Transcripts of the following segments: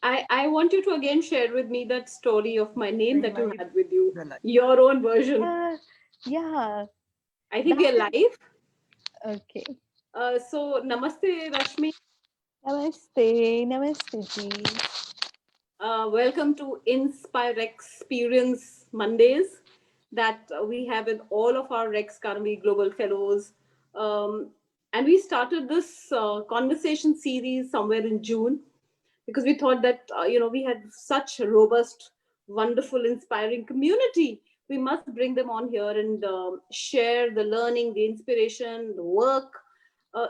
I want you to again share with me that story of my name that you had with you, Well, your own version. yeah, I think we that are is live. okay. So, Namaste, Rashmi. Namaste, namaste ji. Welcome to Inspire Experience Mondays that we have with all of our Rex Karami Global Fellows. Um, and we started this conversation series somewhere in June because we thought that, we had such a robust, wonderful, inspiring community. We must bring them on here and share the learning, the inspiration, the work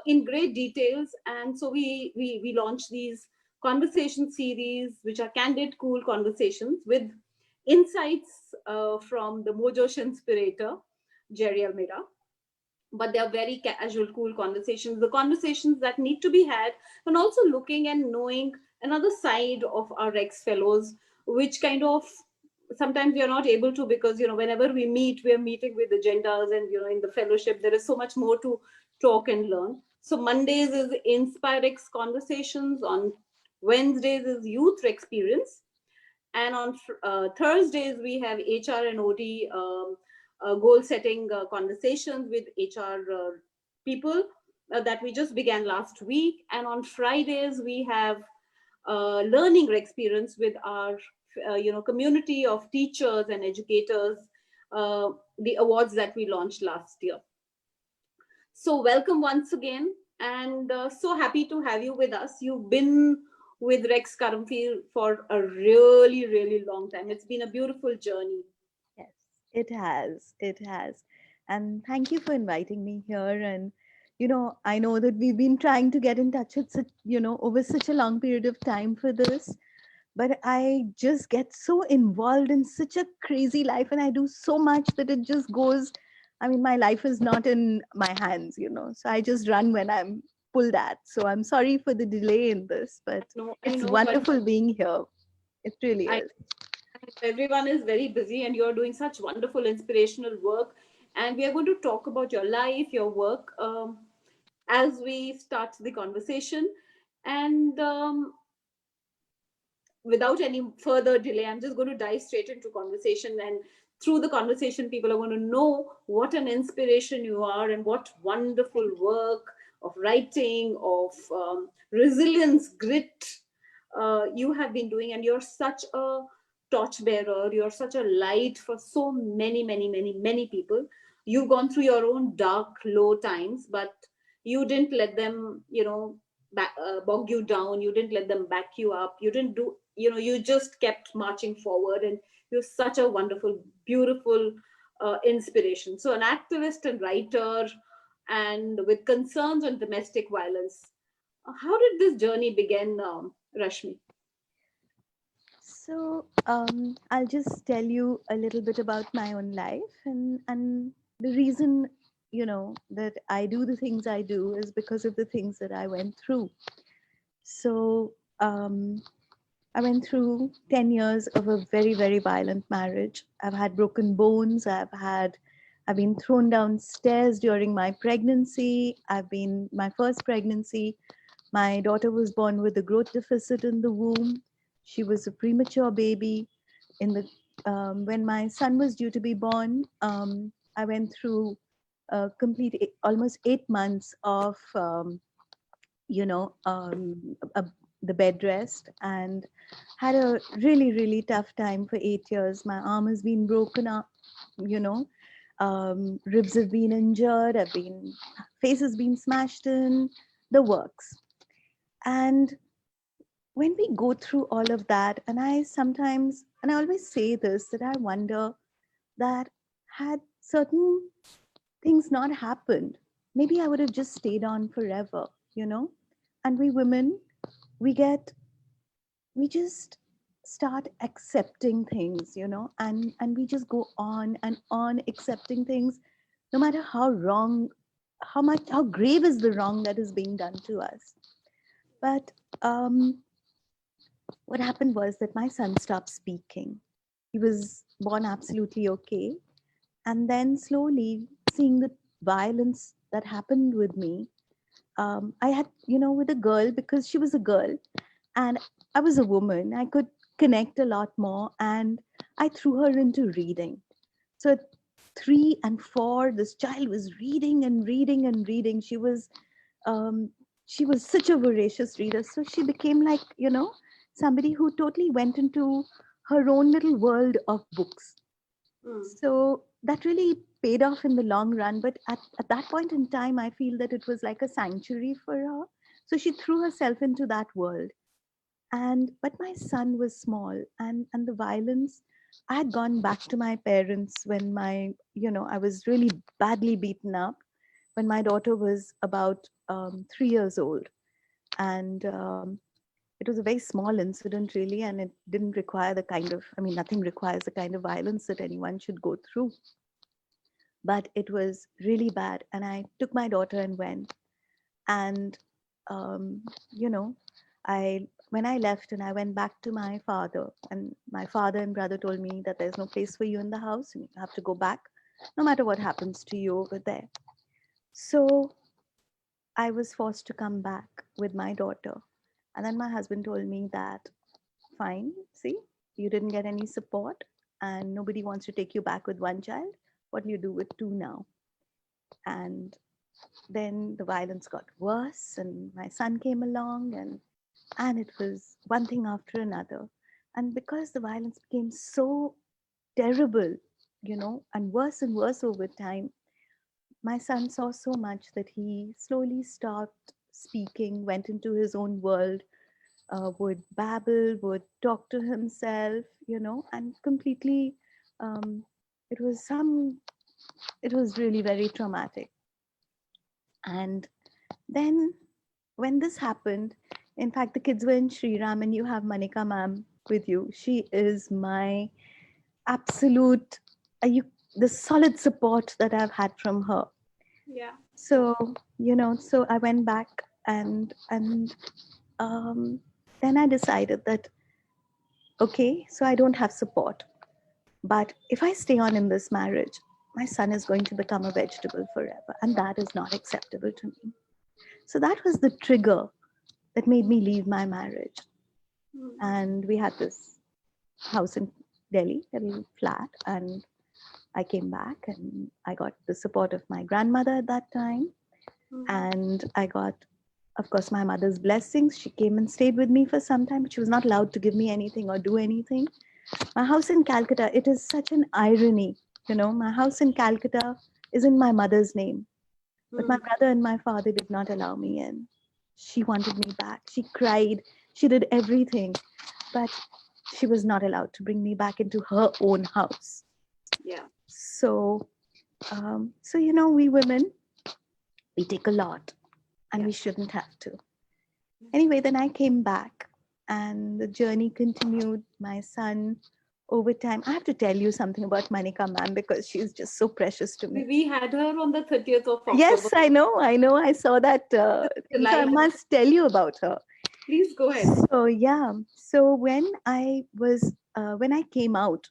in great details. And so we launched these conversation series, which are candid, cool conversations with insights from the Mojosh inspirator, Jerry Almeida. But they are very casual, cool conversations, the conversations that need to be had, and also looking and knowing another side of our ex fellows, which kind of sometimes we are not able to, because whenever we meet, we are meeting with agendas, and in the fellowship there is so much more to talk and learn. So Mondays is Inspirex conversations, on Wednesdays is youth experience, and on Thursdays we have HR and OT goal setting conversations with HR people that we just began last week. And on Fridays we have learning experience with our community of teachers and educators, the awards that we launched last year. So, welcome once again, and so happy to have you with us. You've been with Rex Karamfil for a really, really long time. It's been a beautiful journey. Yes, it has. It has. And thank you for inviting me here. And, I know that we've been trying to get in touch with such, over such a long period of time for this. But I just get so involved in such a crazy life, and I do so much that it just goes. I mean, my life is not in my hands. So I just run when I'm pulled at. So I'm sorry for the delay in this, but I it's know, but wonderful being here. It really I is. everyone is very busy, and you're doing such wonderful, inspirational work. And we are going to talk about your life, your work, as we start the conversation. And without any further delay, I'm just going to dive straight into conversation. And through the conversation, people are going to know what an inspiration you are and what wonderful work of writing, of resilience, grit you have been doing. And you're such a torchbearer, you're such a light for so many, many, many, many people. You've gone through your own dark, low times, but you didn't let them, bog you down. You didn't let them back you up. You didn't do, you just kept marching forward, and you're such a wonderful, beautiful inspiration. So, an activist and writer, and with concerns on domestic violence. How did this journey begin, Rashmi? So I'll just tell you a little bit about my own life, and the reason that I do the things I do is because of the things that I went through. So I went through 10 years of a very, very violent marriage. I've had broken bones. I've been thrown downstairs during my pregnancy. My first pregnancy. My daughter was born with a growth deficit in the womb. She was a premature baby. When my son was due to be born, I went through almost 8 months of a, the bed rest, and had a really, really tough time for 8 years. My arm has been broken up, you know, ribs have been injured, face has been smashed in, the works. And when we go through all of that, and I always say this, that I wonder that had certain things not happened, maybe I would have just stayed on forever, you know? And we women, we get, we just start accepting things, and we just go on and on accepting things, no matter how wrong, how grave is the wrong that is being done to us. But um, what happened was that my son stopped speaking. He was born absolutely okay. And then slowly seeing the violence that happened with me, I had, with a girl, because she was a girl. And I was a woman, I could connect a lot more, and I threw her into reading. So at 3 and 4, this child was reading and reading and reading. Um, she was such a voracious reader. So she became like, somebody who totally went into her own little world of books. Mm. So that really paid off in the long run. But at that point in time, I feel that it was like a sanctuary for her. So she threw herself into that world. And but my son was small, and the violence, I had gone back to my parents when I was really badly beaten up when my daughter was about 3 years old. And it was a very small incident, really, and it didn't require the kind of, I mean, nothing requires the kind of violence that anyone should go through. But it was really bad. And I took my daughter and went. And, um, you know, when I left and I went back to my father, and my father and brother told me that there's no place for you in the house and you have to go back no matter what happens to you over there. So I was forced to come back with my daughter. And then my husband told me that, fine, see, you didn't get any support and nobody wants to take you back with one child. What do you do with two now? And then the violence got worse, and my son came along, and it was one thing after another. And because the violence became so terrible, and worse over time, my son saw so much that he slowly stopped speaking, went into his own world, would babble, would talk to himself, and completely, um, it was some, it was really very traumatic. And then when this happened, in fact, the kids were in Sri Ram, and you have Manika ma'am with you. She is my absolute, you, the solid support that I've had from her. Yeah. Yeah. So, so I went back, and um, then I decided that, okay, so I don't have support. But if I stay on in this marriage, my son is going to become a vegetable forever. And that is not acceptable to me. So that was the trigger that made me leave my marriage. Mm. And we had this house in Delhi, a little flat. And I came back and I got the support of my grandmother at that time. Mm. And I got, of course, my mother's blessings. She came and stayed with me for some time, but she was not allowed to give me anything or do anything. My house in Calcutta, it is such an irony. My house in Calcutta is in my mother's name, but my Mm. brother and my father did not allow me in. She wanted me back. She cried. She did everything, but she was not allowed to bring me back into her own house. Yeah. So, we women, we take a lot, and Yeah. we shouldn't have to. Anyway, then I came back, and the journey continued. My son, over time, I have to tell you something about Manika ma'am because she's just so precious to me. We had her on the 30th of Yes, October. I know. I saw that thing, so I Delight. must tell you about her. Please go ahead. So yeah, so when I came out,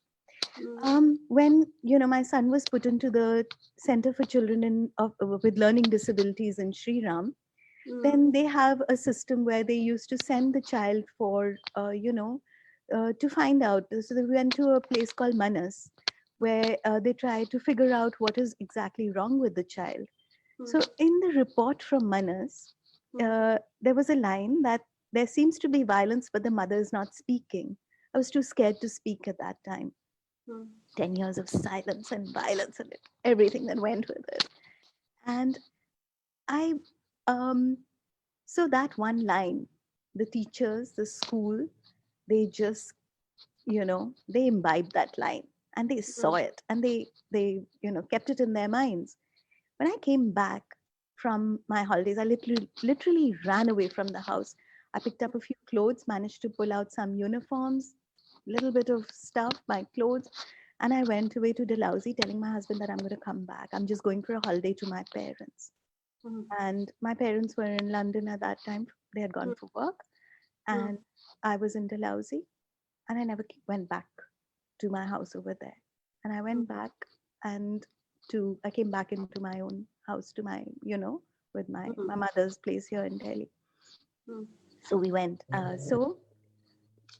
Mm. when my son was put into the Center for Children with Learning Disabilities in Sri Ram, Mm. then they have a system where they used to send the child for to find out. So they went to a place called Manas, where they try to figure out what is exactly wrong with the child. So Mm. in the report from Manas, Mm. there was a line that there seems to be violence, but the mother is not speaking. I was too scared to speak at that time. Mm. 10 years of silence and violence and everything that went with it. And I, um, so that one line, the teachers, the school, they just, they imbibed that line and they saw Mm. it, and they kept it in their minds. When I came back from my holidays, I literally ran away from the house. I picked up a few clothes, managed to pull out some uniforms, little bit of stuff, my clothes, and I went away to Dalhousie, telling my husband that I'm going to come back. I'm just going for a holiday to my parents. Mm. And my parents were in London at that time. They had gone Mm. for work, Mm. and I was in Dalhousie, and I never went back to my house over there. And I Mm. went back, and I came back into my own house, to my, with my Mm. mother's place here in Delhi. Mm. So we went. So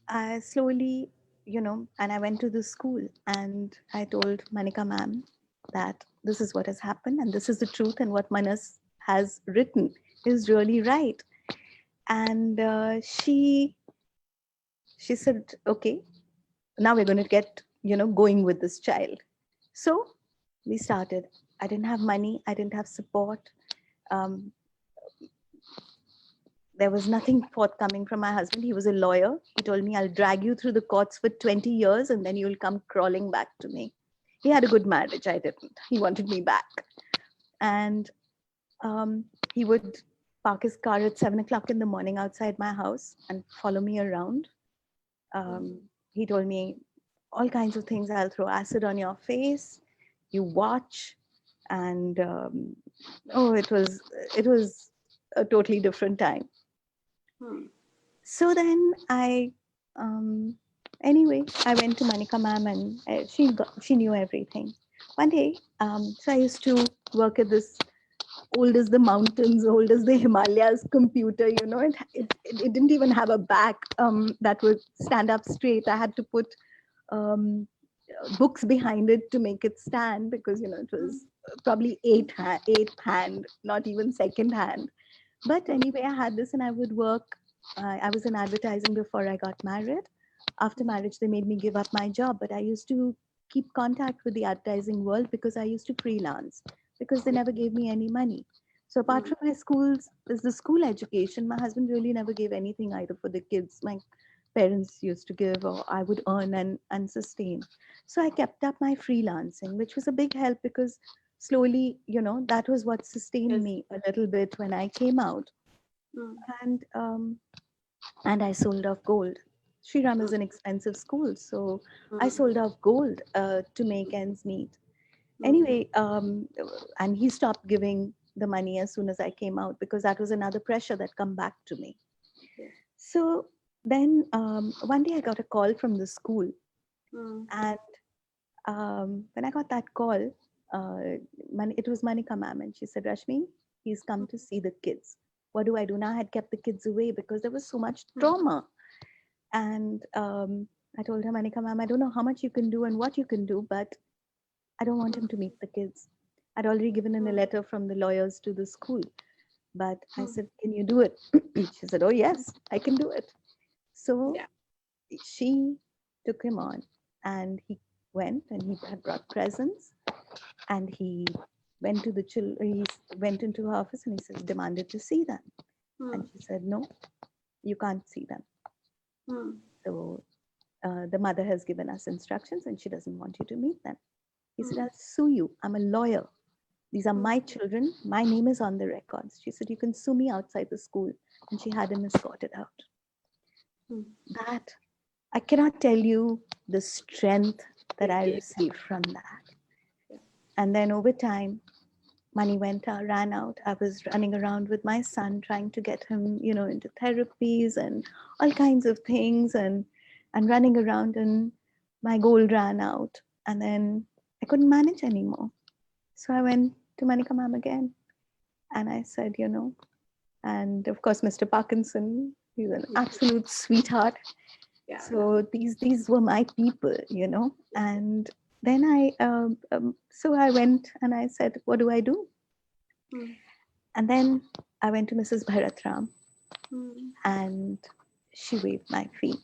I slowly, and I went to the school and I told Manika ma'am that this is what has happened and this is the truth, and what Manas has written is really right. And she said, okay, now we're going to get, going with this child. So we started. I didn't have money. I didn't have support. Um, there was nothing forthcoming from my husband. He was a lawyer. He told me, I'll drag you through the courts for 20 years and then you'll come crawling back to me. He had a good marriage. I didn't. He wanted me back. And um, he would park his car at 7 o'clock in the morning outside my house and follow me around. Um, he told me all kinds of things. I'll throw acid on your face. You watch. And oh, it was a totally different time. Hmm. So then um, anyway, I went to Manika ma'am and she knew everything. One day, so I used to work at this old as the mountains, old as the Himalayas computer. It didn't even have a back that would stand up straight. I had to put um, books behind it to make it stand because it Hmm. was probably eighth hand, not even second hand. But Hmm. anyway, I had this and I would work. I was in advertising before I got married. After marriage, they made me give up my job, but I used to keep contact with the advertising world because I used to freelance because they Yeah. never gave me any money. So apart Hmm. from my schools, is the school education. My husband really never gave anything either for the kids. My parents used to give, or I would earn and sustain. So I kept up my freelancing, which was a big help because slowly, that was what sustained Yes. me a little bit when I came out. Hmm. And and I sold off gold. Shriram Hmm. is an expensive school, so I Hmm. sold off gold to make ends meet. Hmm. Anyway, and he stopped giving the money as soon as I came out because that was another pressure that come back to me. Yeah. So then one day I got a call from the school, Hmm. and when I got that call, uh, it was Manika ma'am, and she said, Rashmi, he's come to see the kids. What do I do now? I had kept the kids away because there was so much Hmm. trauma. And I told her, Manika ma'am, I don't know how much you can do and what you can do, but I don't want Hmm. him to meet the kids. I'd already given in a Hmm. letter from the lawyers to the school, but I Hmm. said, can you do it? She said, oh, yes, I can do it. So Yeah. she took him on, and he went and he had brought presents, and he went to the children. He went into her office and he said, demanded to see them. Hmm. And she said, no, you can't see them. Hmm. So the mother has given us instructions and she doesn't want you to meet them. He said, Hmm. I'll sue you. I'm a lawyer. These are Hmm. my children. My name is on the records. She said, you can sue me outside the school. And she had him escorted out. Hmm. That, I cannot tell you the strength that It I gave. received from that. Yeah. And then over time, money went out, ran out. I was running around with my son, trying to get him, into therapies and all kinds of things, and running around, and my gold ran out. And then I couldn't manage anymore. So I went to Manika ma'am again, and I said, and of course, Mr. Parkinson, he's an Yeah. absolute sweetheart. Yeah. Yeah. So these were my people. And then so I went and I said, what do I do? Hmm. And then I went to Mrs. Bharatram, Hmm. and she waived my fee.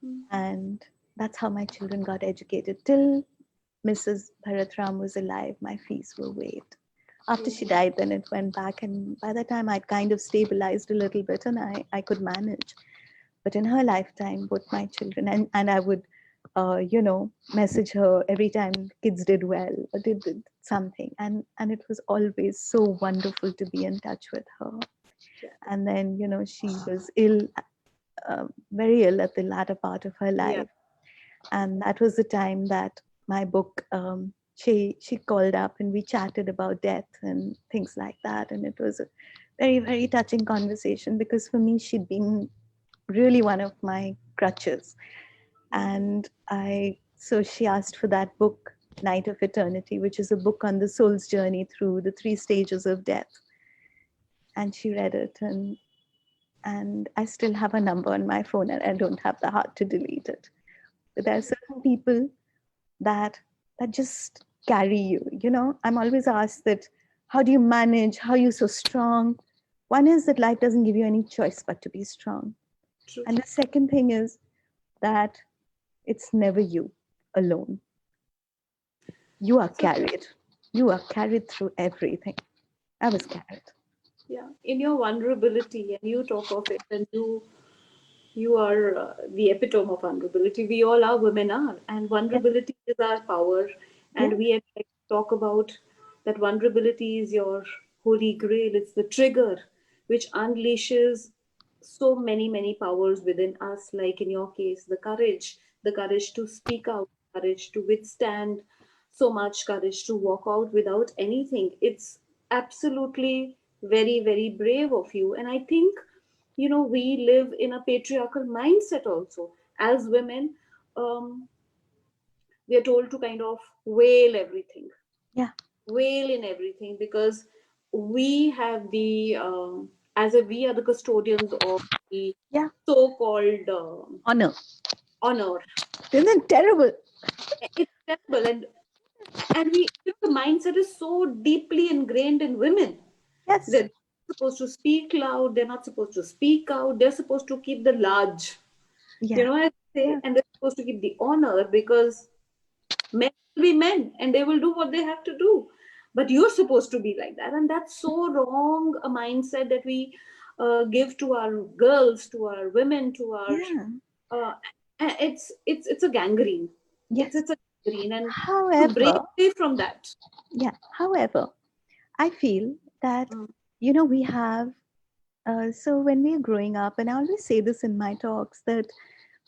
Hmm. And that's how my children got educated. Till Mrs. Bharatram was alive, my fees were waived. After Hmm. she died, then it went back. And by the time I'd kind of stabilized a little bit and I could manage. But in her lifetime, both my children, and I would, message her every time kids did well or did something. And it was always so wonderful to be in touch with her. Yeah. And then, she was ill, very ill at the latter part of her Yeah. life. And that was the time that my book, she called up and we chatted about death and things like that. And it was a very, very touching conversation because for me, she'd been really one of my crutches. Hmm. And so she asked for that book, Night of Eternity, which is a book on the soul's journey through the three stages of death. And she read it, and and I still have a number on my phone and I don't have the heart to delete it. But there are certain people that just carry you. I'm always asked that, how do you manage? How are you so strong? One is that life doesn't give you any choice but to be strong. True. And the second thing is that it's never you alone. You are So carried. You are carried through everything. I was carried. yeah, in your vulnerability, and you talk of it, and you are the epitome of vulnerability. We all are, women are, and Yeah, vulnerability is our power. yeah, And we had like talk about that vulnerability is your holy grail. It's the trigger which unleashes so many powers within us. Like in your case, the courage to speak out, courage to withstand so much, courage to walk out without anything. It's absolutely very brave of you. And I think we live in a patriarchal mindset also as women. We are told to kind of wail everything, yeah, wail in everything, because we have the as a we are the custodians of the yeah. so-called Honor. honor. Isn't it terrible? It's terrible. And we the mindset is so deeply ingrained in women Yes. that they're supposed to speak loud, they're not supposed to speak out, they're supposed to keep the large, Yeah, I say, yeah, and they're supposed to keep the honor, because men will be men and they will do what they have to do. But you're supposed to be like that, and that's so wrong a mindset that we give to our girls, to our women, to our yeah. uh, it's a gangrene. Yes. It's a gangrene, and to break However, away from that. yeah, however, I feel that, Mm. we have, so when we are growing up, and I always say this in my talks, that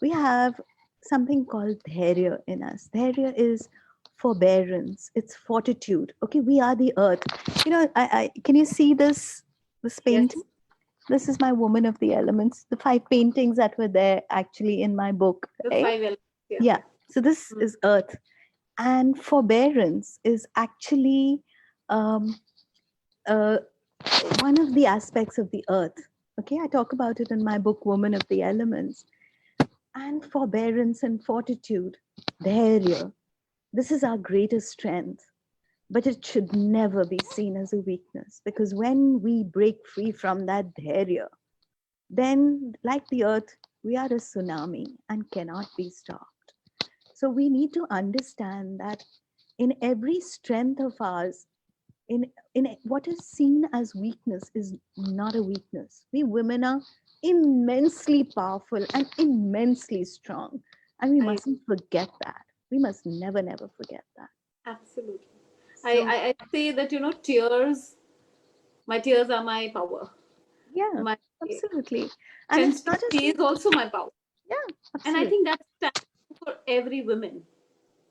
we have something called dhairya in us. Dhairya is forbearance, it's fortitude. Okay, we are the earth. Can you see this Yes, painting? This is my Woman of the Elements, the five paintings that were there actually in my book, the right? five elements. Yeah. Yeah. So this Mm. is earth. And forbearance is actually um, uh, one of the aspects of the earth. Okay, I talk about it in my book, Woman of the Elements. And forbearance and fortitude, dhairya, this is our greatest strength. But it should never be seen as a weakness, because when we break free from that dhairya, then, like the earth, we are a tsunami and cannot be stopped. So we need to understand that in every strength of ours, in what is seen as weakness is not a weakness. We women are immensely powerful and immensely strong, and we I mustn't forget that. We must never forget that. absolutely. So I say that tears. My tears are my power. yeah, My absolutely. And it's not sensitivity just is also my power. yeah, And I absolutely. think that's stands for every woman.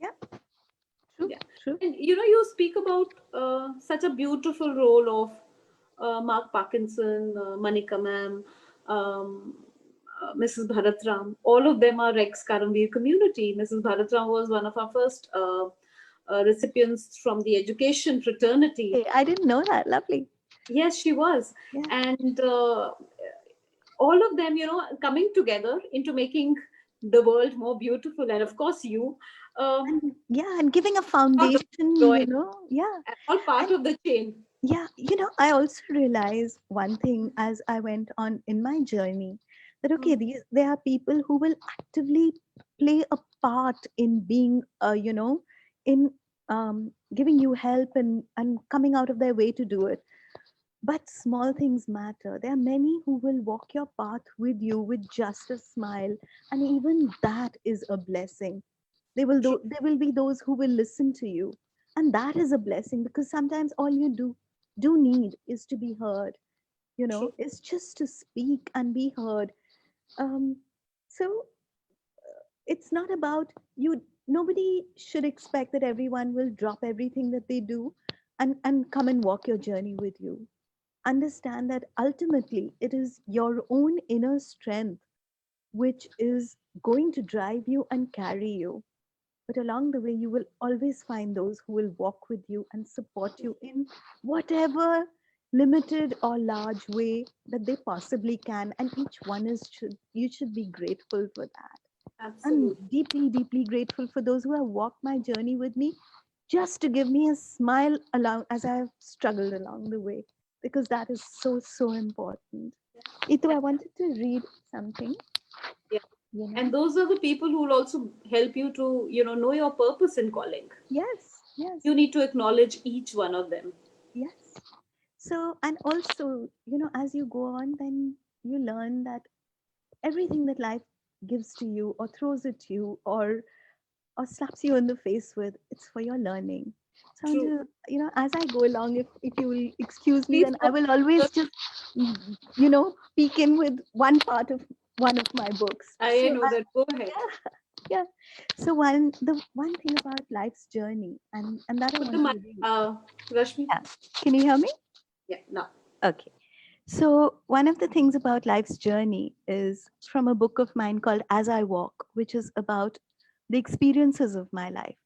Yeah, true, Yeah. true. And you speak about such a beautiful role of Mark Parkinson, Manika ma'am, um, Mrs. Bharatram. All of them are ex Karamveer community. Mrs. Bharatram was one of our first recipients from the education fraternity. Hey, I didn't know that. Lovely. Yes, she was. Yeah. And all of them, coming together into making the world more beautiful. And of course, you um, And yeah, and giving a part of foundation, the joy, yeah. all part And of the chain. yeah, I also realized one thing as I went on in my journey, that okay, Mm. there are people who will actively play a part in being, in giving you help and coming out of their way to do it. But small things matter. There are many who will walk your path with you with just a smile, and even that is a blessing. True, There will be those who will listen to you, and that is a blessing, because sometimes all you do need is to be heard. true, It's just to speak and be heard. Um, so it's not about you. Nobody should expect that everyone will drop everything that they do and come and walk your journey with you. Understand that ultimately it is your own inner strength which is going to drive you and carry you. But along the way, you will always find those who will walk with you and support you in whatever, limited or large way that they possibly can, and each one is should you should be grateful for that. I'm Absolutely. deeply, deeply grateful for those who have walked my journey with me just to give me a smile along as I've struggled along the way, because that is so, so important. Itu, I wanted to read something, Yeah. you And know. those are the people who will also help you to, know your purpose in calling. Yes, yes, You need to acknowledge each one of them. yes. So, and also, as you go on, then you learn that everything that life gives to you or throws at you or slaps you in the face with, it's for your learning. So I want True. to, as I go along, if you will excuse me, Please then go I will always just, peek in with one of my books. ahead. I So know that. Go ahead. yeah. So the one thing about life's journey, and that I Put the want to mic, read. Rashmi. Yeah. Can you hear me? Yeah, now. Okay. So, one of the things about life's journey is from a book of mine called As I Walk, which is about the experiences of my life.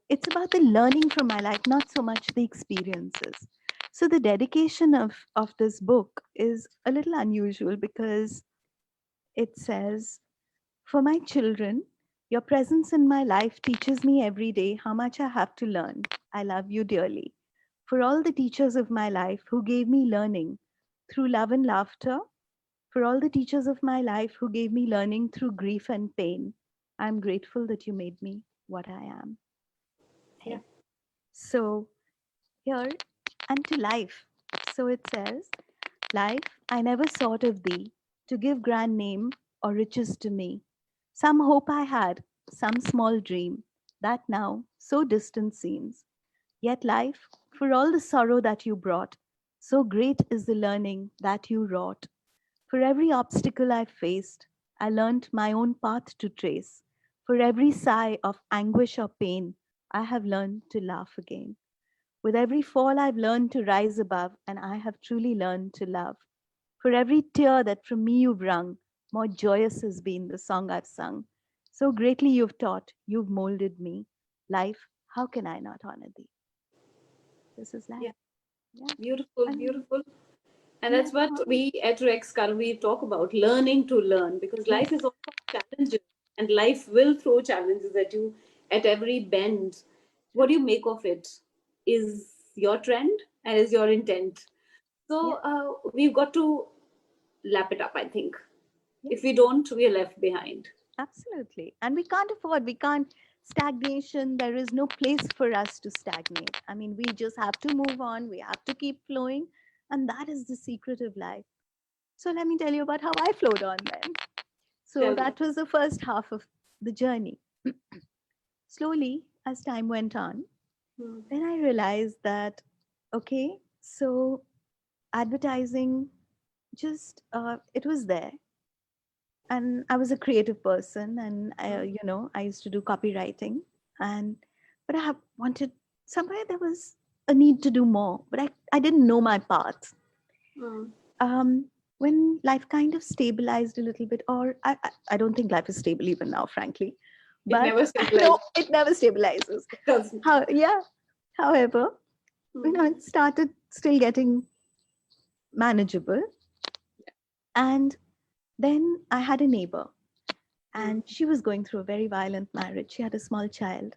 It's about the learning from my life, not so much the experiences. So, the dedication of this book is a little unusual because it says, for my children, your presence in my life teaches me every day how much I have to learn. I love you dearly. For all the teachers of my life who gave me learning through love and laughter, for all the teachers of my life who gave me learning through grief and pain, I'm grateful that you made me what I am. Yeah. Hey. So, here and to life. So it says, life, I never sought of thee to give grand name or riches to me. Some hope I had, some small dream, that now so distant seems. Yet life, for all the sorrow that you brought, so great is the learning that you wrought. For every obstacle I faced, I learnt my own path to trace. For every sigh of anguish or pain, I have learned to laugh again. With every fall, I've learned to rise above, and I have truly learned to love. For every tear that from me you've wrung, more joyous has been the song I've sung. So greatly you've taught, you've molded me. Life, how can I not honor thee? This is Yeah. life. Yeah. Beautiful, And beautiful. And may that's I what go on? we at Rex currently talk about, learning to learn, because Yes. life is all about challenges and life will throw challenges at you at every bend. True. What do you make of it? Is your trend and is your intent. Yeah. So we've got to lap it up, I think. If we Yes. don't, we are left behind. Absolutely. And we can't stagnation. There is no place for us to stagnate. I mean, we just have to move on. We have to keep flowing. And that is the secret of life. So let me tell you about how I flowed on then. So Tell me. that was the first half of the journey. Slowly, as time went on, Hmm. then I realized that, okay, so advertising just, it was there. And I was a creative person, and Hmm. I used to do copywriting, and but I have wanted somewhere there was a need to do more, but I didn't know my path. Hmm. Um, when life kind of stabilized a little bit, or I don't think life is stable even now, frankly, It but never no, stabilizes. it never stabilizes. It doesn't. Yeah. However, Hmm. it started still getting manageable, and then I had a neighbor, Hmm. and she was going through a very violent marriage. She had a small child,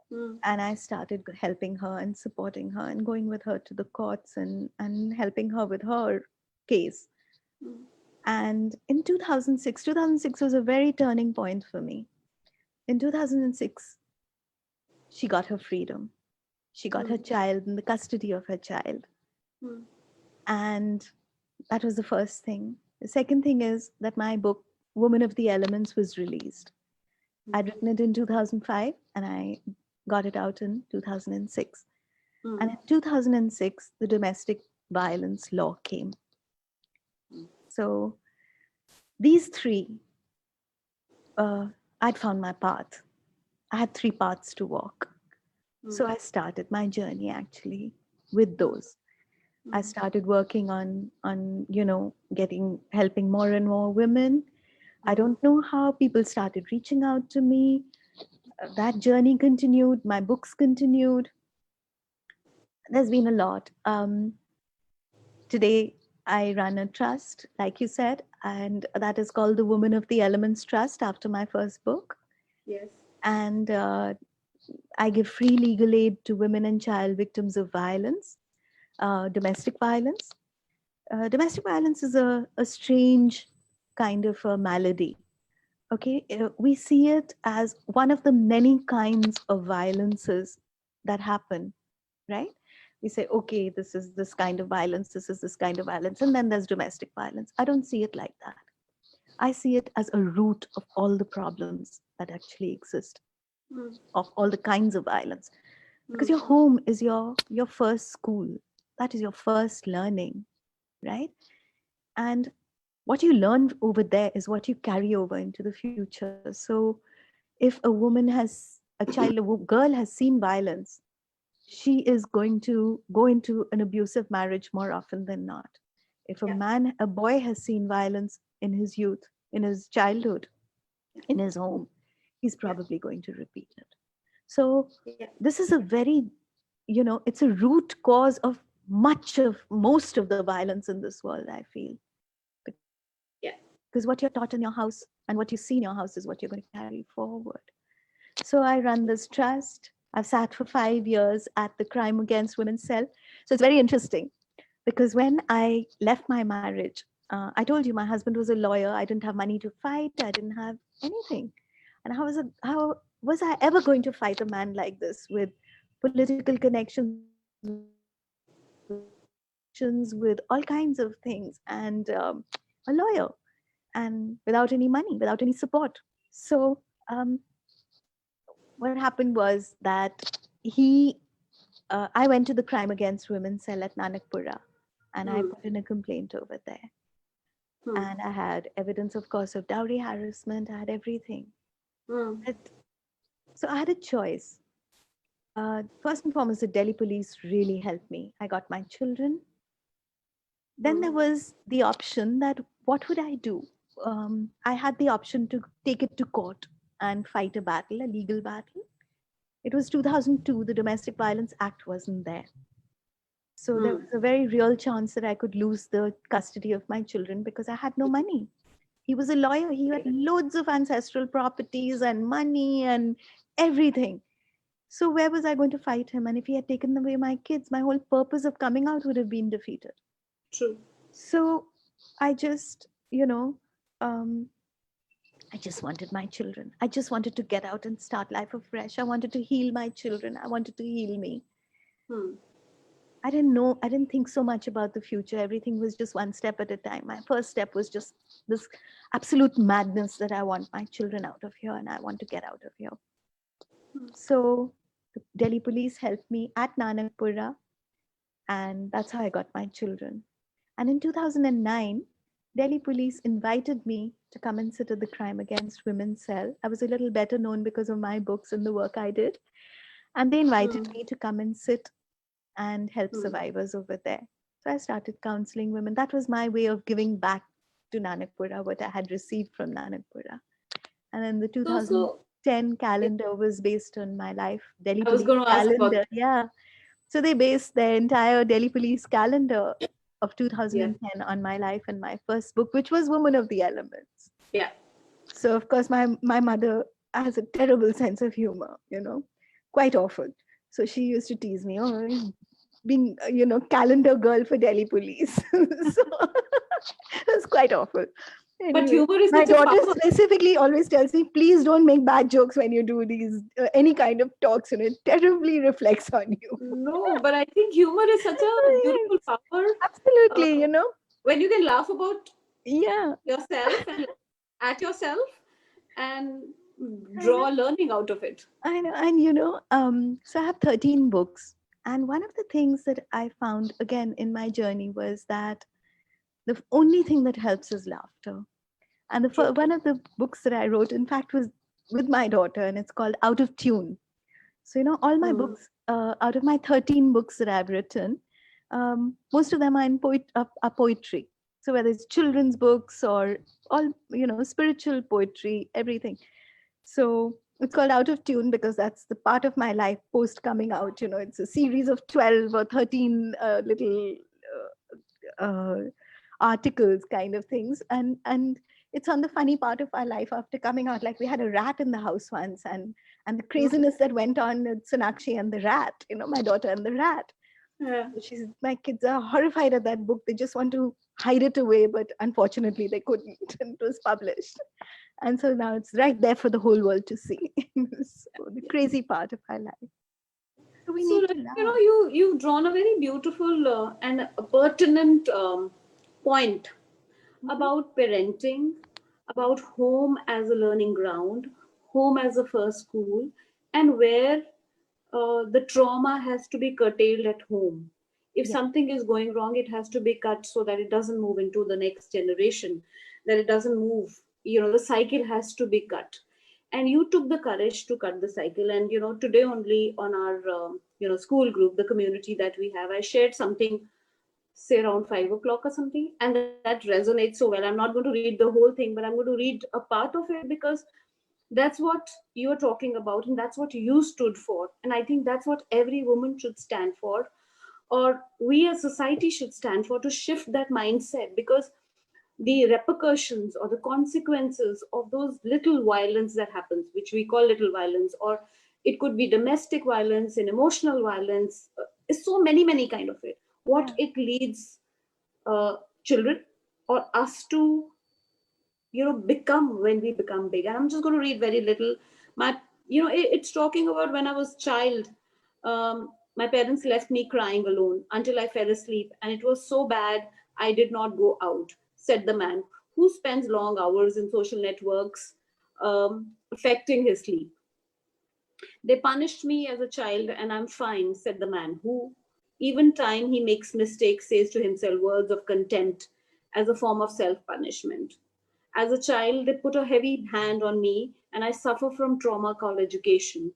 Hmm. and I started helping her and supporting her and going with her to the courts and helping her with her case. Hmm. And in 2006 was a very turning point for me. In 2006, she got her freedom. She got Hmm. her child in the custody of her child. Hmm. And that was the first thing. The second thing is that my book, Woman of the Elements, was released. I'd written it in 2005 and I got it out in 2006. And Hmm. in 2006, the domestic violence law came. So these three, uh, I'd found my path. I had three paths to walk. Hmm. So I started my journey actually with Hmm. those. I Hmm. started working on getting helping more and more women. I Hmm. don't know how people started reaching out to me. That journey continued. My books continued. There's been a lot. Today, I run a trust, like you said, and that is called the Woman of the Elements Trust after my first book. Yes. And I give free legal aid to women and child victims of violence, domestic violence. Domestic violence is a strange kind of a malady. Okay, we see it as one of the many kinds of violences that happen, right? We say, okay, this is this kind of violence, this is this kind of violence, and then there's domestic violence. I don't see it like that. I see it as a root of all the problems that actually exist, Mm, of all the kinds of violence. Because mm, your home is your first school. That is your first learning, right? And what you learn over there is what you carry over into the future. So if a woman has a child, girl has seen violence, she is going to go into an abusive marriage more often than not. If yeah. a boy has seen violence in his youth, in his childhood, Yeah. in his home, he's Yeah. probably going to repeat it. So Yeah. this is a very, it's a root cause of much of most of the violence in this world, I feel. Because what you're taught in your house and what you see in your house is what you're going to carry forward. So I run this trust. I've sat for 5 years at the Crime Against Women cell. So it's very interesting because when I left my marriage, I told you my husband was a lawyer. I didn't have money to fight. I didn't have anything. And how was I ever going to fight a man like this with political connections, with all kinds of things, and a lawyer, and without any money, without any support? So um, what happened was that he I went to the Crime Against Women cell at Nanakpura, and I Mm, put in a complaint over there. mm, And I had evidence, of course, of dowry harassment. I had everything. mm, But, so I had a choice. First and foremost, the Delhi police really helped me. I got my children. Then mm, there was the option that what would I do? I had the option to take it to court and fight a battle, a legal battle. It was 2002, the Domestic Violence Act wasn't there. So there mm. was a very real chance that I could lose the custody of my children because I had no money. He was a lawyer. He had Right. loads of ancestral properties and money and everything. So where was I going to fight him? And if he had taken away my kids, my whole purpose of coming out would have been defeated. True. So I just, um, I just wanted my children. I just wanted to get out and start life afresh. I wanted to heal my children. I wanted to heal me. Mm, I didn't know, I didn't think so much about the future. Everything was just one step at a time. My first step was just this absolute madness that I want my children out of here and I want to get out of here. So the Delhi police helped me at Nanakpura, and that's how I got my children. And in 2009, Delhi police invited me to come and sit at the Crime Against Women cell. I was a little better known because of my books and the work I did. And they invited mm, me to come and sit and help mm. survivors over there. So I started counseling women. That was my way of giving back to Nanakpura what I had received from Nanakpura. And then the So 2010 yeah, calendar was based on my life, Delhi I was Police going to ask about calendar. Yeah. So they based their entire Delhi Police calendar of yeah, 2010 on my life and my first book, which was Woman of the Elements. yeah. So of course my mother has a terrible sense of humor, quite often. So she used to tease me, oh, being calendar girl for Delhi police. So it's quite awful. But Anyway, humor is my such a daughter power. specifically always tells me, please don't make bad jokes when you do these any kind of talks, and it terribly reflects on you. No, but I think humor is such a beautiful Yes, power. absolutely, Uh, when you can laugh about yeah. yourself and at yourself and I know. draw learning out of it. I know, and so I have 13 books, and one of the things that I found again in my journey was that the only thing that helps is laughter. And True. one of the books that I wrote, in fact, was with my daughter, and it's called Out of Tune. So all my Mm, books, out of my 13 books that I've written, most of them are are poetry. So whether it's children's books or all spiritual poetry, everything. So it's called Out of Tune because that's the part of my life post coming out. It's a series of 12 or 13 little uh, articles kind of things, and it's on the funny part of our life after coming out. Like we had a rat in the house once, and the craziness that went on with Sonakshi and the rat, my daughter and the rat. Yeah. My kids are horrified at that book. They just want to hide it away, but unfortunately they couldn't. And it was published, and so now it's right there for the whole world to see. So the crazy part of our life. So we So, need like, to laugh. you've drawn a very beautiful and a pertinent point Mhm. about parenting, about home as a learning ground, home as a first school, and where the trauma has to be curtailed at home. If Yeah, something is going wrong, it has to be cut so that it doesn't move into the next generation, that it doesn't move. The cycle has to be cut. And you took the courage to cut the cycle. And today only on our school group, the community that we have, I shared something, say around 5 o'clock or something, and that resonates so well. I'm not going to read the whole thing, but I'm going to read a part of it, because that's what you're talking about, and that's what you stood for. And I think that's what every woman should stand for, or we as society should stand for, to shift that mindset. Because the repercussions or the consequences of those little violence that happens, which we call little violence, or it could be domestic violence and emotional violence, is so many kind of it, what yeah, it leads uh, children or us to become when we become big. And I'm just going to read very little. My it's talking about when I was child. My parents left me crying alone until I fell asleep, and it was so bad I did not go out, said the man who spends long hours in social networks, affecting his sleep. They punished me as a child, and I'm fine, said the man who, even time he makes mistakes, says to himself words of contempt as a form of self punishment. As a child, they put a heavy hand on me, and I suffer from trauma called education,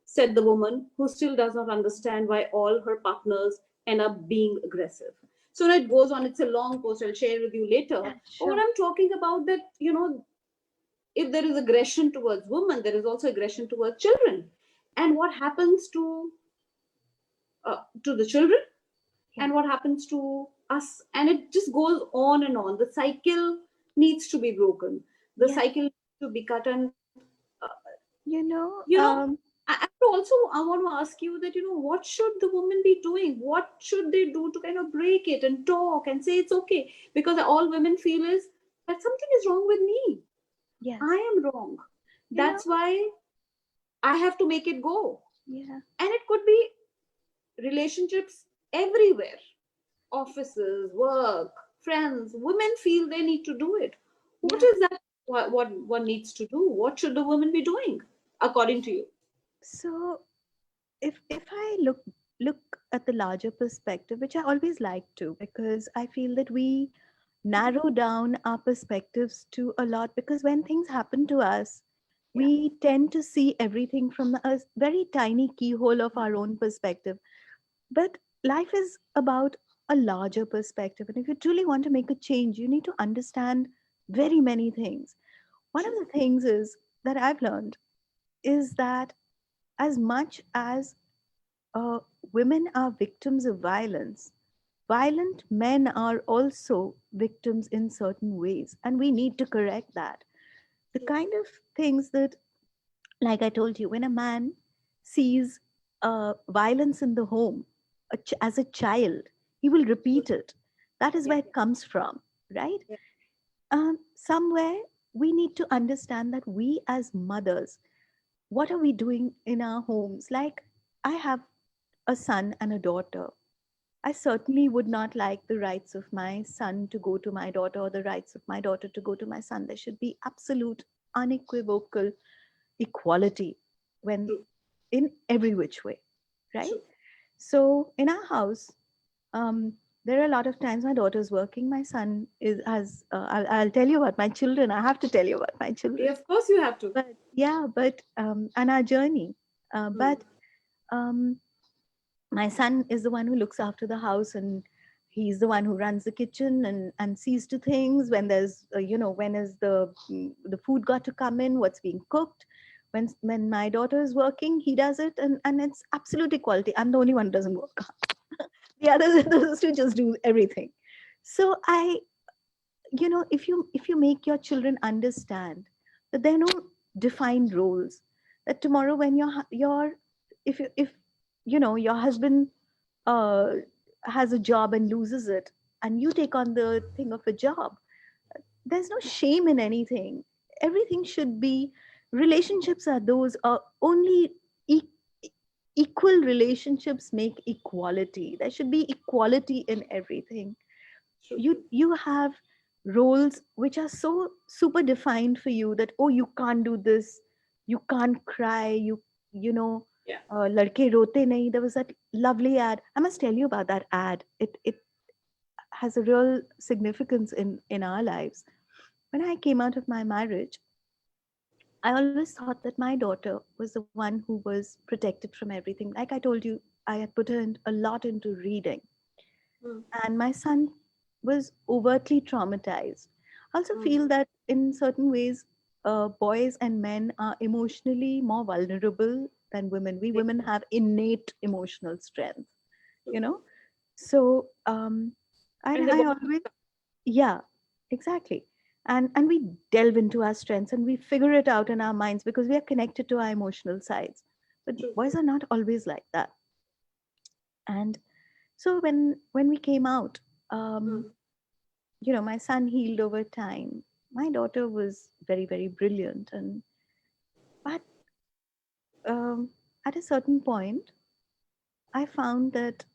said the woman who still does not understand why all her partners end up being aggressive. So it goes on. It's a long post. I'll share with you later. yeah, But what sure. I'm talking about, that if there is aggression towards women, there is also aggression towards children. And what happens to the children, Yeah, and what happens to us, and it just goes on and on. The cycle needs to be broken. The yeah. cycle needs to be cut. And You know, you know and also I want to ask you that, what should the woman be doing? What should they do to kind of break it and talk and say it's okay? Because all women feel is that something is wrong with me. I yes. am wrong. You know, That's why I have to make it go. yeah. And it could be relationships everywhere, offices, work, friends. Women feel they need to do it. What Yeah. is that? What one needs to do? What should the woman be doing, according to you? So if I look at the larger perspective, which I always like to, because I feel that we narrow down our perspectives to a lot, because when things happen to us, Yeah. we tend to see everything from a very tiny keyhole of our own perspective. But life is about a larger perspective. And if you truly want to make a change, you need to understand very many things. One of True. the things is that I've learned is that as much as uh, women are victims of violence, violent men are also victims in certain ways. And we need to correct that. The True. kind of things that, like I told you, when a man sees violence in the home as a child, he will repeat it. That is Yeah. where it comes from, right? Yeah. Somewhere we need to understand that we as mothers, what are we doing in our homes? Like, I have a son and a daughter. I certainly would not like the rights of my son to go to my daughter or the rights of my daughter to go to my son. There should be absolute, unequivocal equality when True. in every which way, right? True. So in our house, um, there are a lot of times my daughter's working. My son is has. I'll tell you about my children. I have to tell you about my Yeah, children. of course you have to. But yeah, but and our journey. Hmm. But um, my son is the one who looks after the house, and he's the one who runs the kitchen and sees to things when there's when is the food got to come in, what's being cooked. When my daughter is working, he does it, and it's absolute equality. I'm the only one who doesn't work. The others are those to just do everything. So I, if you make your children understand that there are no defined roles, that tomorrow when your if your husband uh, has a job and loses it, and you take on the thing of a job, there's no shame in anything. Everything should be, relationships are those, only e- equal relationships make equality. There should be equality in everything. True. You have roles which are so super defined for you, that oh, you can't do this, you can't cry, you know Yeah. ladke rote nahi. There was that lovely ad, I must tell you about that ad. It has a real significance in our lives. When I came out of my marriage, I always thought that my daughter was the one who was protected from everything. Like I told you, I had put her in, a lot into reading, Mm, and my son was overtly traumatized. I also mm, feel that in certain ways, boys and men are emotionally more vulnerable than women. We yeah, women have innate emotional strength, true. you know. So, and And the I body, always, yeah, exactly. And we delve into our strengths and we figure it out in our minds because we are connected to our emotional sides. But true. boys are not always like that. And so when we came out, um, Mm, my son healed over time. My daughter was very, very brilliant, and but at a certain point, I found that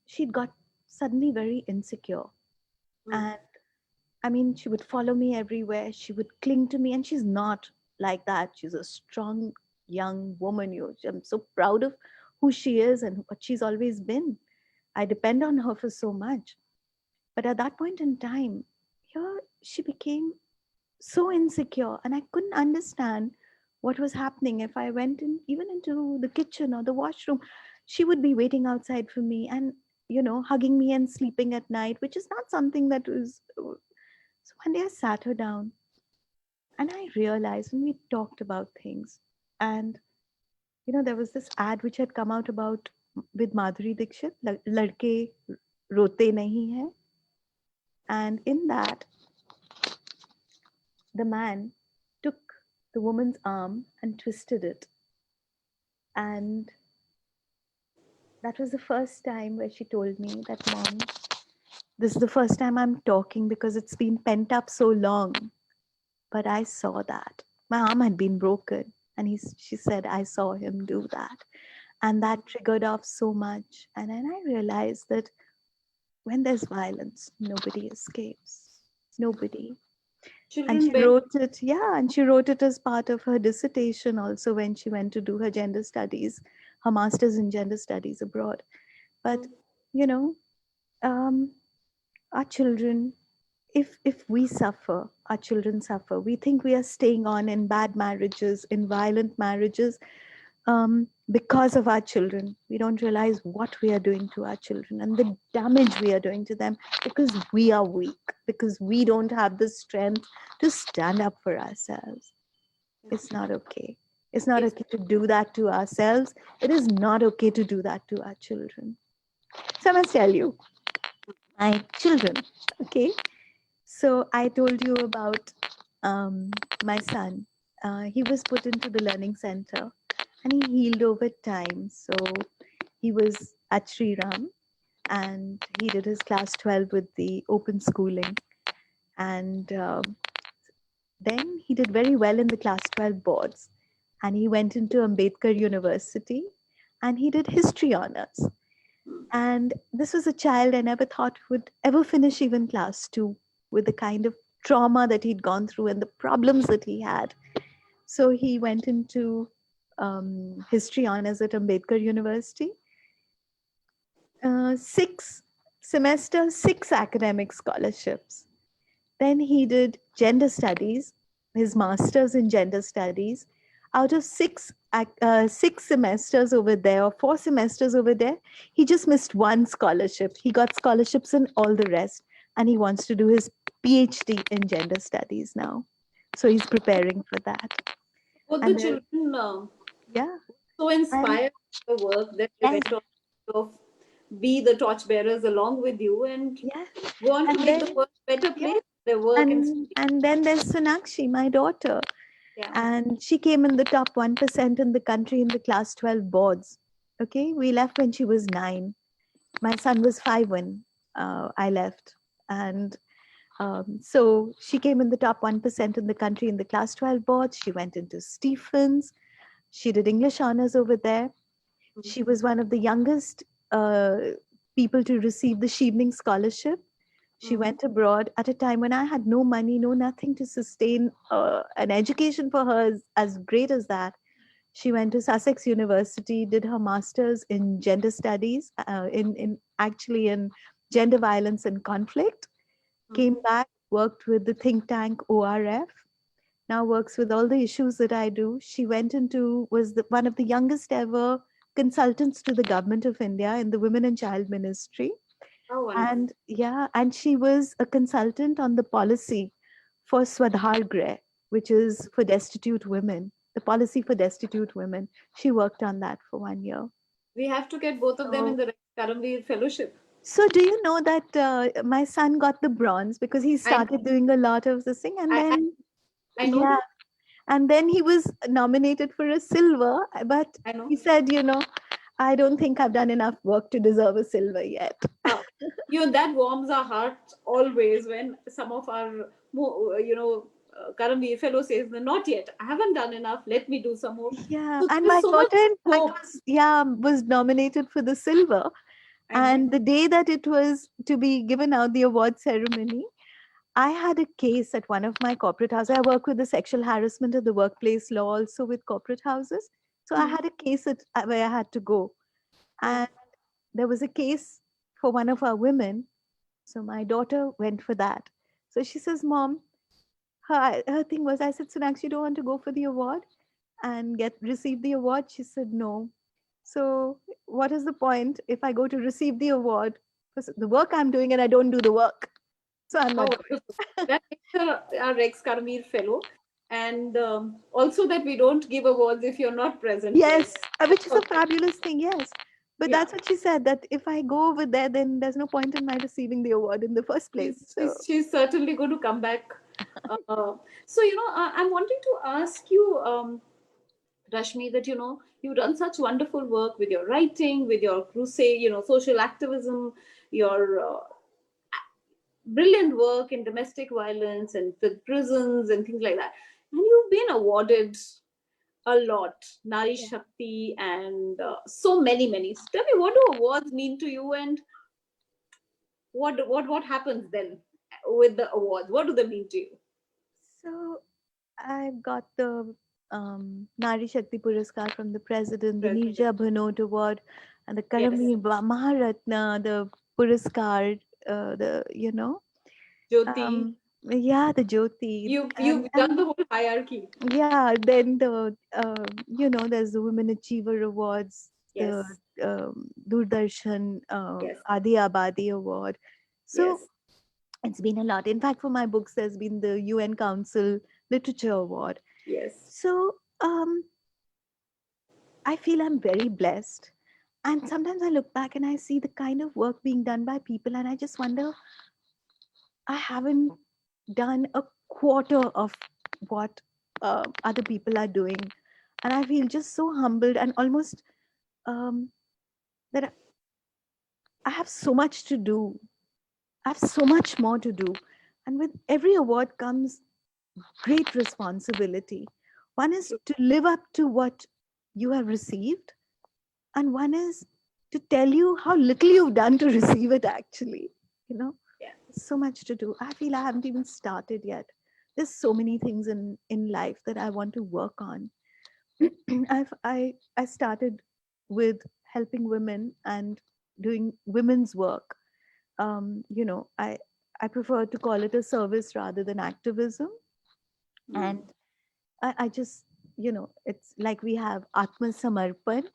she'd got suddenly very insecure. mm, And I mean, she would follow me everywhere. She would cling to me, and she's not like that. She's a strong young woman. I'm so proud of who she is and what she's always been. I depend on her for so much. But at that point in time, here she became so insecure, and I couldn't understand what was happening. If I went in, even into the kitchen or the washroom, she would be waiting outside for me and hugging me and sleeping at night, which is not something that was. So one day I sat her down and I realized, and we talked about things. And there was this ad which had come out about, with Madhuri Dixit, "Ladke rote nahi hai," and in that, the man took the woman's arm and twisted it. And that was the first time where she told me that, "Mom, this is the first time I'm talking because it's been pent up so long." But I saw that. My arm had been broken. And she said, "I saw him do that." And that triggered off so much. And then I realized that when there's violence, nobody escapes. Nobody. And children she bear. wrote it, yeah, and she wrote it as part of her dissertation also when she went to do her gender studies, her master's in gender studies abroad. But, Mm, you know, um, our children, if we suffer, our children suffer. We think we are staying on in bad marriages, in violent marriages, because of our children. We don't realize what we are doing to our children and the damage we are doing to them because we are weak, because we don't have the strength to stand up for ourselves. It's not okay. It's not ex- okay to do that to ourselves. It is not okay to do that to our children. So I must tell you, my children, okay? So I told you about my son. He was put into the learning center and he healed over time. So he was at Sri Ram and he did his class 12 with the open schooling. And then he did very well in the class 12 boards. And he went into Ambedkar University and he did history honors. mm, And this was a child I never thought would ever finish even class 2 with the kind of trauma that he'd gone through and the problems that he had. So he went into history honors at Ambedkar University. 6 semesters, 6 academic scholarships. Then he did gender studies, his master's in gender studies. Out of 6 semesters over there, or 4 semesters over there, he just missed one scholarship. He got scholarships in all the rest, and he wants to do his PhD in gender studies now. So he's preparing for that. both the And there, children yeah, so and inspired by your work that they yes, went on of be the torchbearers along with you and Yes. go on to And make the then, world a better yeah. place, their work and And then there's Sonakshi, my daughter. yeah. And she came in the top 1% in the country in the class 12 boards. Okay. We left when she was 9. My son was 5 when I left. And so she came in the top 1% in the country in the class 12 boards. She went into Stephens. She did English honors over there. Mm. She was one of the youngest uh, people to receive the Shevening Scholarship. She Mm. went abroad at a time when I had no money, no nothing to sustain an education for her as great as that. She went to Sussex University, did her master's in gender studies, in actually in gender violence and conflict. Came Mm. back, worked with the think tank ORF. Now works with all the issues that I do. She went into was one of the youngest ever consultants to the government of India in the Women and Child Ministry. Oh, wonderful. And yeah, and she was a consultant on the policy for Swadhar Greh, which is for destitute women, the policy for destitute women. She worked on that for 1 year. We have to get both of them in So, the Karamveer Fellowship. so do you know that my son got the bronze because he I know. started doing a lot of this thing, and I, I, then I know yeah, that. and then he was nominated for a silver, but I know. he said, I don't think I've done enough work to deserve a silver yet. Uh, that warms our heart always when some of our, Karamveer fellow says, "No, not yet. I haven't done enough. Let me do some more." Yeah, So and there is my so much daughter, in fact, hope. was nominated for the silver. I know. And the day that it was to be given out, the award ceremony, I had a case at one of my corporate houses. I work with the sexual harassment at the workplace law, also with corporate houses. So I Hmm. had a case where I had to go, Yeah. and there was a case for one of our women. So my daughter went for that. So she says, "Mom, her thing was," I said, "Sonakshi, you don't want to go for the award and get receive the award?" She said, "No." So what is the point if I go to receive the award for the work I'm doing and I don't do the work? So I'm How not wonderful. going. That makes her our Rex Karamveer fellow. And also that we don't give awards if you're not present, right? Yes, which is a So, fabulous thing. Yes, but yeah. that's what she said. That if I go over there, then there's no point in my receiving the award in the first She's, place. So she's, she's certainly going to come back. So, I'm wanting to ask you, Rashmi, that, you've done such wonderful work with your writing, with your crusade, social activism, your brilliant work in domestic violence and with prisons and things like that. And you've been awarded a lot, Nari yeah. Shakti, and so many, many. So tell me, what do awards mean to you, and what happens then with the awards? What do they mean to you? So I've got the Nari Shakti Puraskar from the president, the President. Nirja Bhanot Award, and the Yes, Karamveer Maharatna, the Puraskar, Jyoti. um, yeah, the Jyoti, You've done and the whole hierarchy. yeah, then there's the Women Achiever Awards, the Yes, Doordarshan yes, Adi Abadi Award. So yes. it's been a lot. In fact, for my books, there's been the UN Council Literature Award. Yes. So I feel I'm very blessed. And sometimes I look back and I see the kind of work being done by people, and I just wonder, I haven't done a quarter of what other people are doing. And I feel just so humbled and almost um, that I have so much to do. I have so much more to do. And with every award comes great responsibility. One is to live up to what you have received, and one is to tell you how little you've done to receive it, actually. You know, Yeah. so much to do. I feel I haven't even started yet. There's so many things in life that I want to work on. I started with helping women and doing women's work. I prefer to call it a service rather than activism. And Mm. I just, it's like we have Atma Samarpan.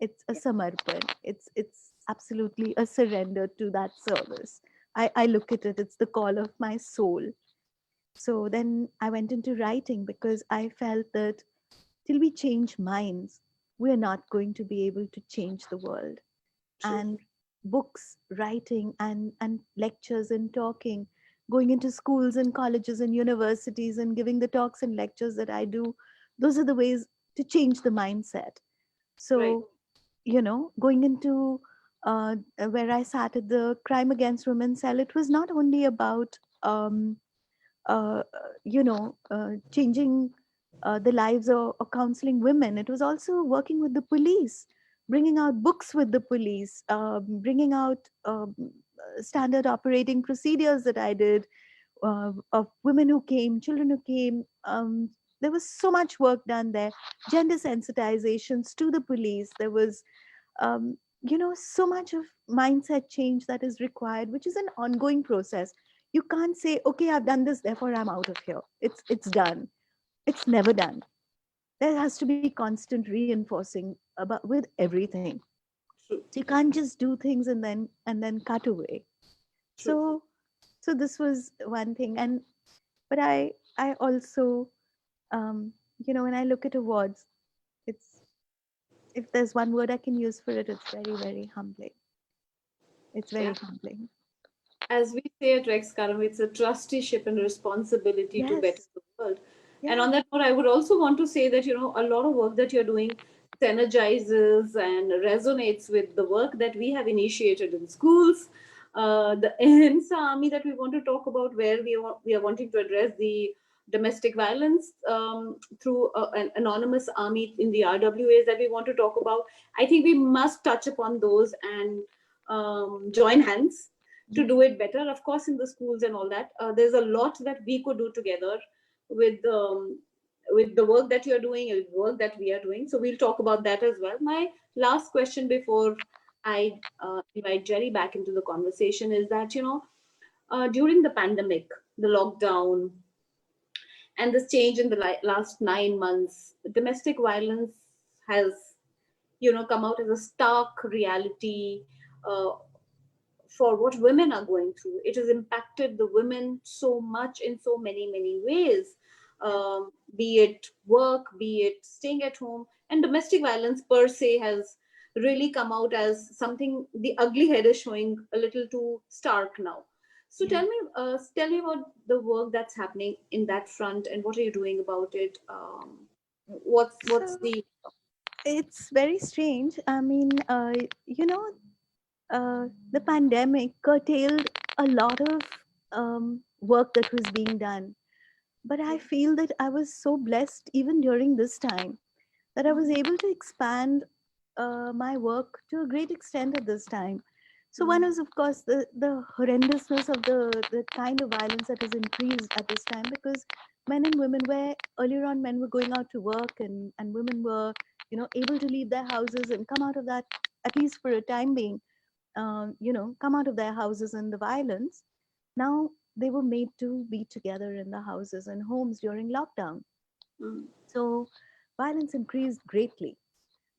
It's a Yeah. samarpan. It's absolutely a surrender to that service. I look at it, it's the call of my soul. So then I went into writing because I felt that till we change minds, we're not going to be able to change the world. True. And books, writing, and lectures and talking, going into schools and colleges and universities and giving the talks and lectures that I do, those are the ways to change the mindset. Right. So, going into where I sat at the Crime Against Women cell, it was not only about changing the lives or counseling women. It was also working with the police, bringing out books with the police, bringing out standard operating procedures that I did, of women who came, children who came. There was so much work done there. Gender sensitizations to the police. There was so much of mindset change that is required, which is an ongoing process. You can't say, okay, I've done this, therefore I'm out of here. It's done. It's never done. There has to be constant reinforcing about with everything. True. So you can't just do things and then cut away. True. So so this was one thing. But I also, when I look at awards, it's, if there's one word I can use for it, it's very, very humbling. It's very Yeah. humbling. As we say at Rex Karam, it's a trusteeship and responsibility to better Yes. the world. And Yeah. on that note, I would also want to say that, a lot of work that you're doing synergizes and resonates with the work that we have initiated in schools. The IHIMSA army that we want to talk about, where we are wanting to address the domestic violence through an anonymous army in the RWAs that we want to talk about. I think we must touch upon those and join hands to Yeah. do it better. Of course, in the schools and all that, there's a lot that we could do together with with the work that you're doing and work that we are doing. So we'll talk about that as well. My last question before I invite Jerry back into the conversation is that, during the pandemic, the lockdown, and this change in the last 9 months, domestic violence has, come out as a stark reality. Uh, for what women are going through. It has impacted the women so much in so many, many ways, Yeah. be it work, be it staying at home. And domestic violence per se has really come out as something, the ugly head is showing a little too stark now. So Yeah. tell me about the work that's happening in that front and what are you doing about it? What's So the it's very strange. I mean, the pandemic curtailed a lot of work that was being done. But I feel that I was so blessed even during this time that I was able to expand my work to a great extent at this time. So one is, of course, the horrendousness of the kind of violence that has increased at this time, because men and women were, earlier on, men were going out to work, and women were, able to leave their houses and come out of that, at least for a time being, come out of their houses and the violence. Now they were made to be together in the houses and homes during lockdown. Mm, So violence increased greatly.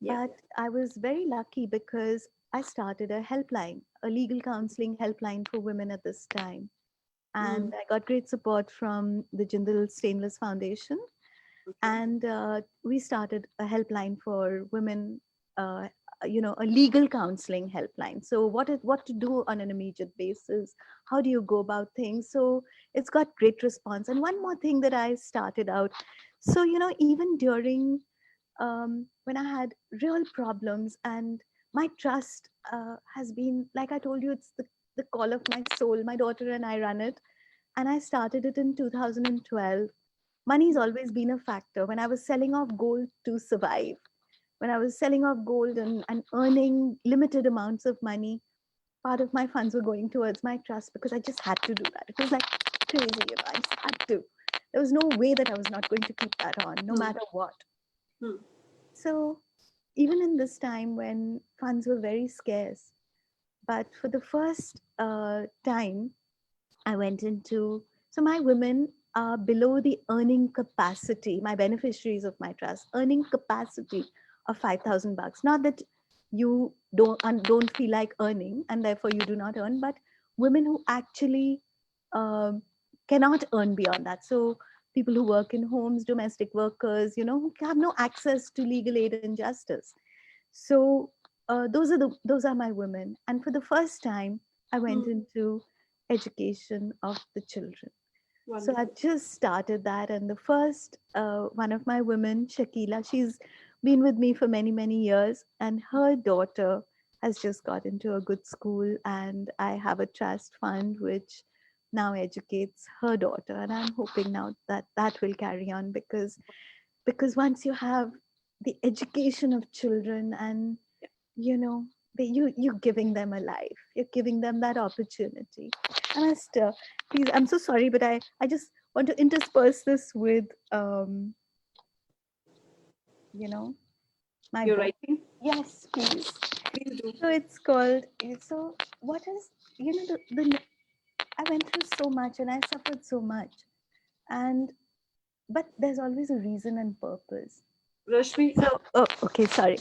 yeah. But I was very lucky because I started a helpline, a legal counseling helpline for women at this time. Mm, And I got great support from the Jindal Stainless Foundation. okay. And we started a helpline for women, uh, a legal counseling helpline. So what to do on an immediate basis? How do you go about things? So it's got great response. And one more thing that I started out. So, even during when I had real problems, and my trust has been, like I told you, it's the call of my soul. My daughter and I run it, and I started it in 2012. Money's always been a factor. When I was selling off gold to survive, when I was selling off gold and earning limited amounts of money, part of my funds were going towards my trust because I just had to do that. It was like crazy, I just had to. There was no way that I was not going to keep that on, no Mm, matter what. mm, So even in this time when funds were very scarce, but for the first time, I went into, so my women are below the earning capacity, my beneficiaries of my trust, earning capacity of 5,000 bucks. Not that you don't feel like earning and therefore you do not earn, but women who actually um, cannot earn beyond that. So people who work in homes, domestic workers, who have no access to legal aid and justice. So those are my women. And for the first time, I went Hmm. into education of the children. So I Wonderful. just started that, and the first one of my women, Shakila, she's been with me for many, many years, and her daughter has just got into a good school, and I have a trust fund which now educates her daughter, and I'm hoping now that that will carry on, because once you have the education of children, and you know you're giving them a life, you're giving them that opportunity. And I still, please, I'm so sorry, but I just want to intersperse this with you know my You're book. writing? Yes, please. Please do. So it's called, so what is, the I went through so much and I suffered so much, and but there's always a reason and purpose. Rashmi, So, oh, okay, sorry.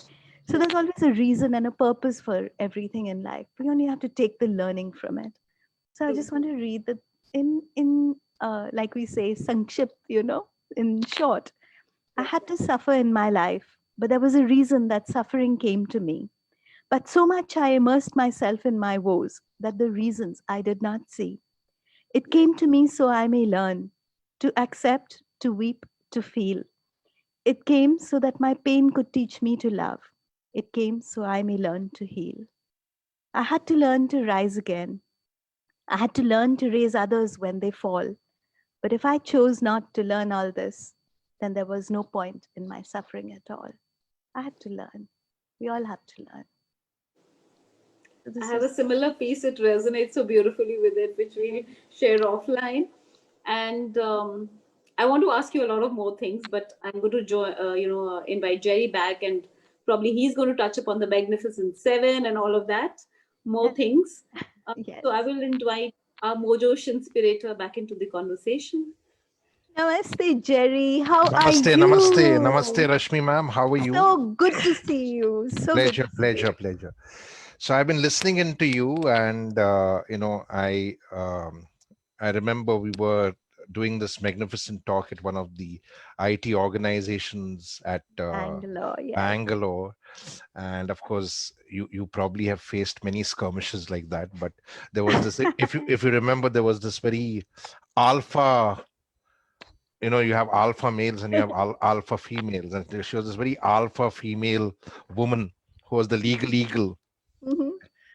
So no. there's always a reason and a purpose for everything in life. We only have to take the learning from it. So I True. just want to read that in like we say, sankshipt, in short. I Yeah. had to suffer in my life, but there was a reason that suffering came to me. But so much I immersed myself in my woes that the reasons I did not see. It Right. came to me so I may learn to accept, to weep, to feel. It came so that my pain could teach me to love. It came so I may learn to heal. I had to learn to rise again. I had to learn to raise others when they fall. But if I chose not to learn all this, then there was no point in my suffering at all. I had to learn. We all have to learn. So I this have a is, similar piece. It resonates so beautifully with it, which we share offline. And I want to ask you a lot of more things, but I'm going to invite Jerry back, and probably he's going to touch upon the Magnificent Seven and all of that, more yes, things. yes. So I will invite our Mojo Inspirator back into the conversation. Namaste, Jerry. How are Namaste, namaste, namaste, you? Rashmi ma'am. How are you? So good to see you. So good Pleasure, to see you. pleasure, pleasure. So I've been listening into you, and I remember we were doing this magnificent talk at one of the IT organizations at Bangalore, yes. Bangalore, and of course you probably have faced many skirmishes like that. But there was this, if you remember, there was this very alpha, you have alpha males and you have alpha females, and she was this very alpha female woman who was the legal eagle. Mhm.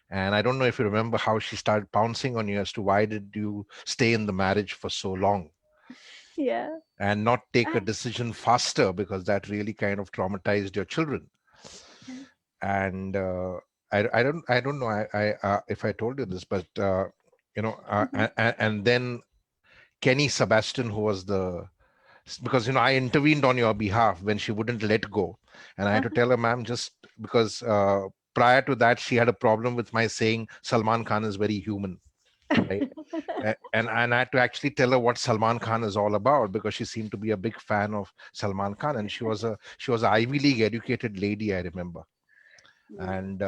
And I don't know if you remember how she started pouncing on you as to why did you stay in the marriage for so long Yeah. and not take a Ah, decision faster, because that really kind of traumatized your children. yeah. And I don't know, if I told you this, but Mhm. and then Kenny Sebastian, who was the, because I intervened on your behalf when she wouldn't let go, and I had to Uh-huh. tell her, ma'am, just because prior to that she had a problem with my saying Salman Khan is very human, right? And I had to actually tell her what Salman Khan is all about, because she seemed to be a big fan of Salman Khan, and she was an Ivy League educated lady, I remember. Mm. And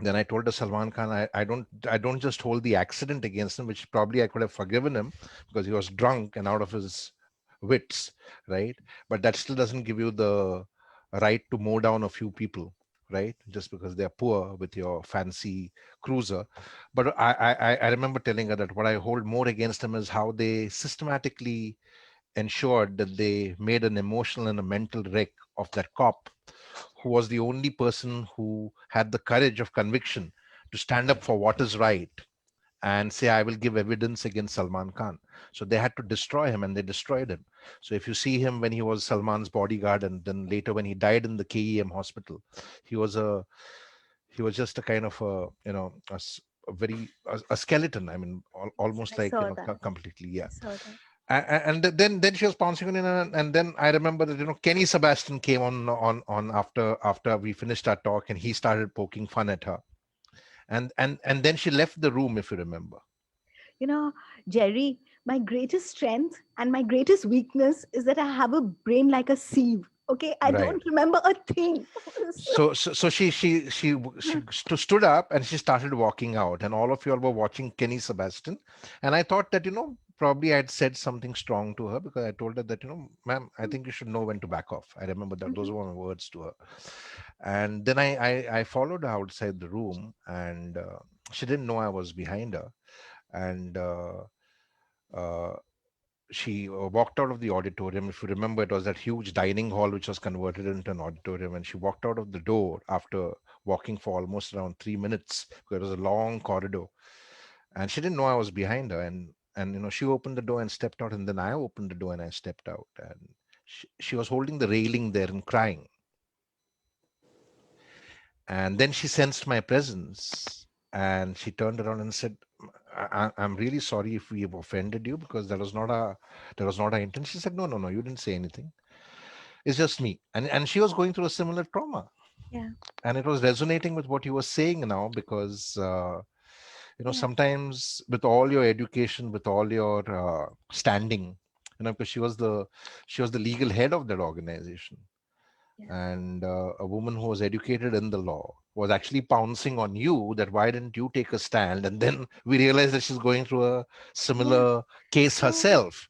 then I told her, Salman Khan, I don't just hold the accident against him, which probably I could have forgiven him because he was drunk and out of his wits, right? But that still doesn't give you the right to mow down a few people, right? Just because they're poor with your fancy cruiser. But I remember telling her that what I hold more against him is how they systematically ensured that they made an emotional and a mental wreck of that cop, who was the only person who had the courage of conviction to stand up for what is right and say, I will give evidence against Salman Khan. So they had to destroy him, and they destroyed him. So if you see him when he was Salman's bodyguard, and then later when he died in the KEM hospital, he was a he was just a kind of a very a skeleton. I mean, I almost like saw that. completely, yeah. I saw that. And then she was pouncing on it, and then I remember that Kenny Sebastian came on after we finished our talk, and he started poking fun at her, and then she left the room, if you remember. You know, Jerry, my greatest strength and my greatest weakness is that I have a brain like a sieve. Okay, I Right. don't remember a thing. So stood up and she started walking out, and all of you all were watching Kenny Sebastian, and I thought that probably I'd said something strong to her, because I told her that, ma'am, I think you should know when to back off. I remember that those Mhm. were my words to her. And then I followed her outside the room, and she didn't know I was behind her. And uh, she walked out of the auditorium. If you remember, it was that huge dining hall which was converted into an auditorium. And she walked out of the door after walking for almost around 3 minutes, because it was a long corridor, and she didn't know I was behind her. And she opened the door and stepped out, and then I opened the door and I stepped out, and she was holding the railing there and crying. And then she sensed my presence, and she turned around and said, I'm really sorry if we have offended you, because that was not our intention. She said, no, no, no, you didn't say anything. It's just me. And she was going through a similar trauma, Yeah, and it was resonating with what you were saying now, because yeah, sometimes with all your education, with all your standing, because she was the legal head of that organization. yeah, And a woman who was educated in the law was actually pouncing on you, that why didn't you take a stand? And then we realized that she's going through a yeah. similar case So, herself.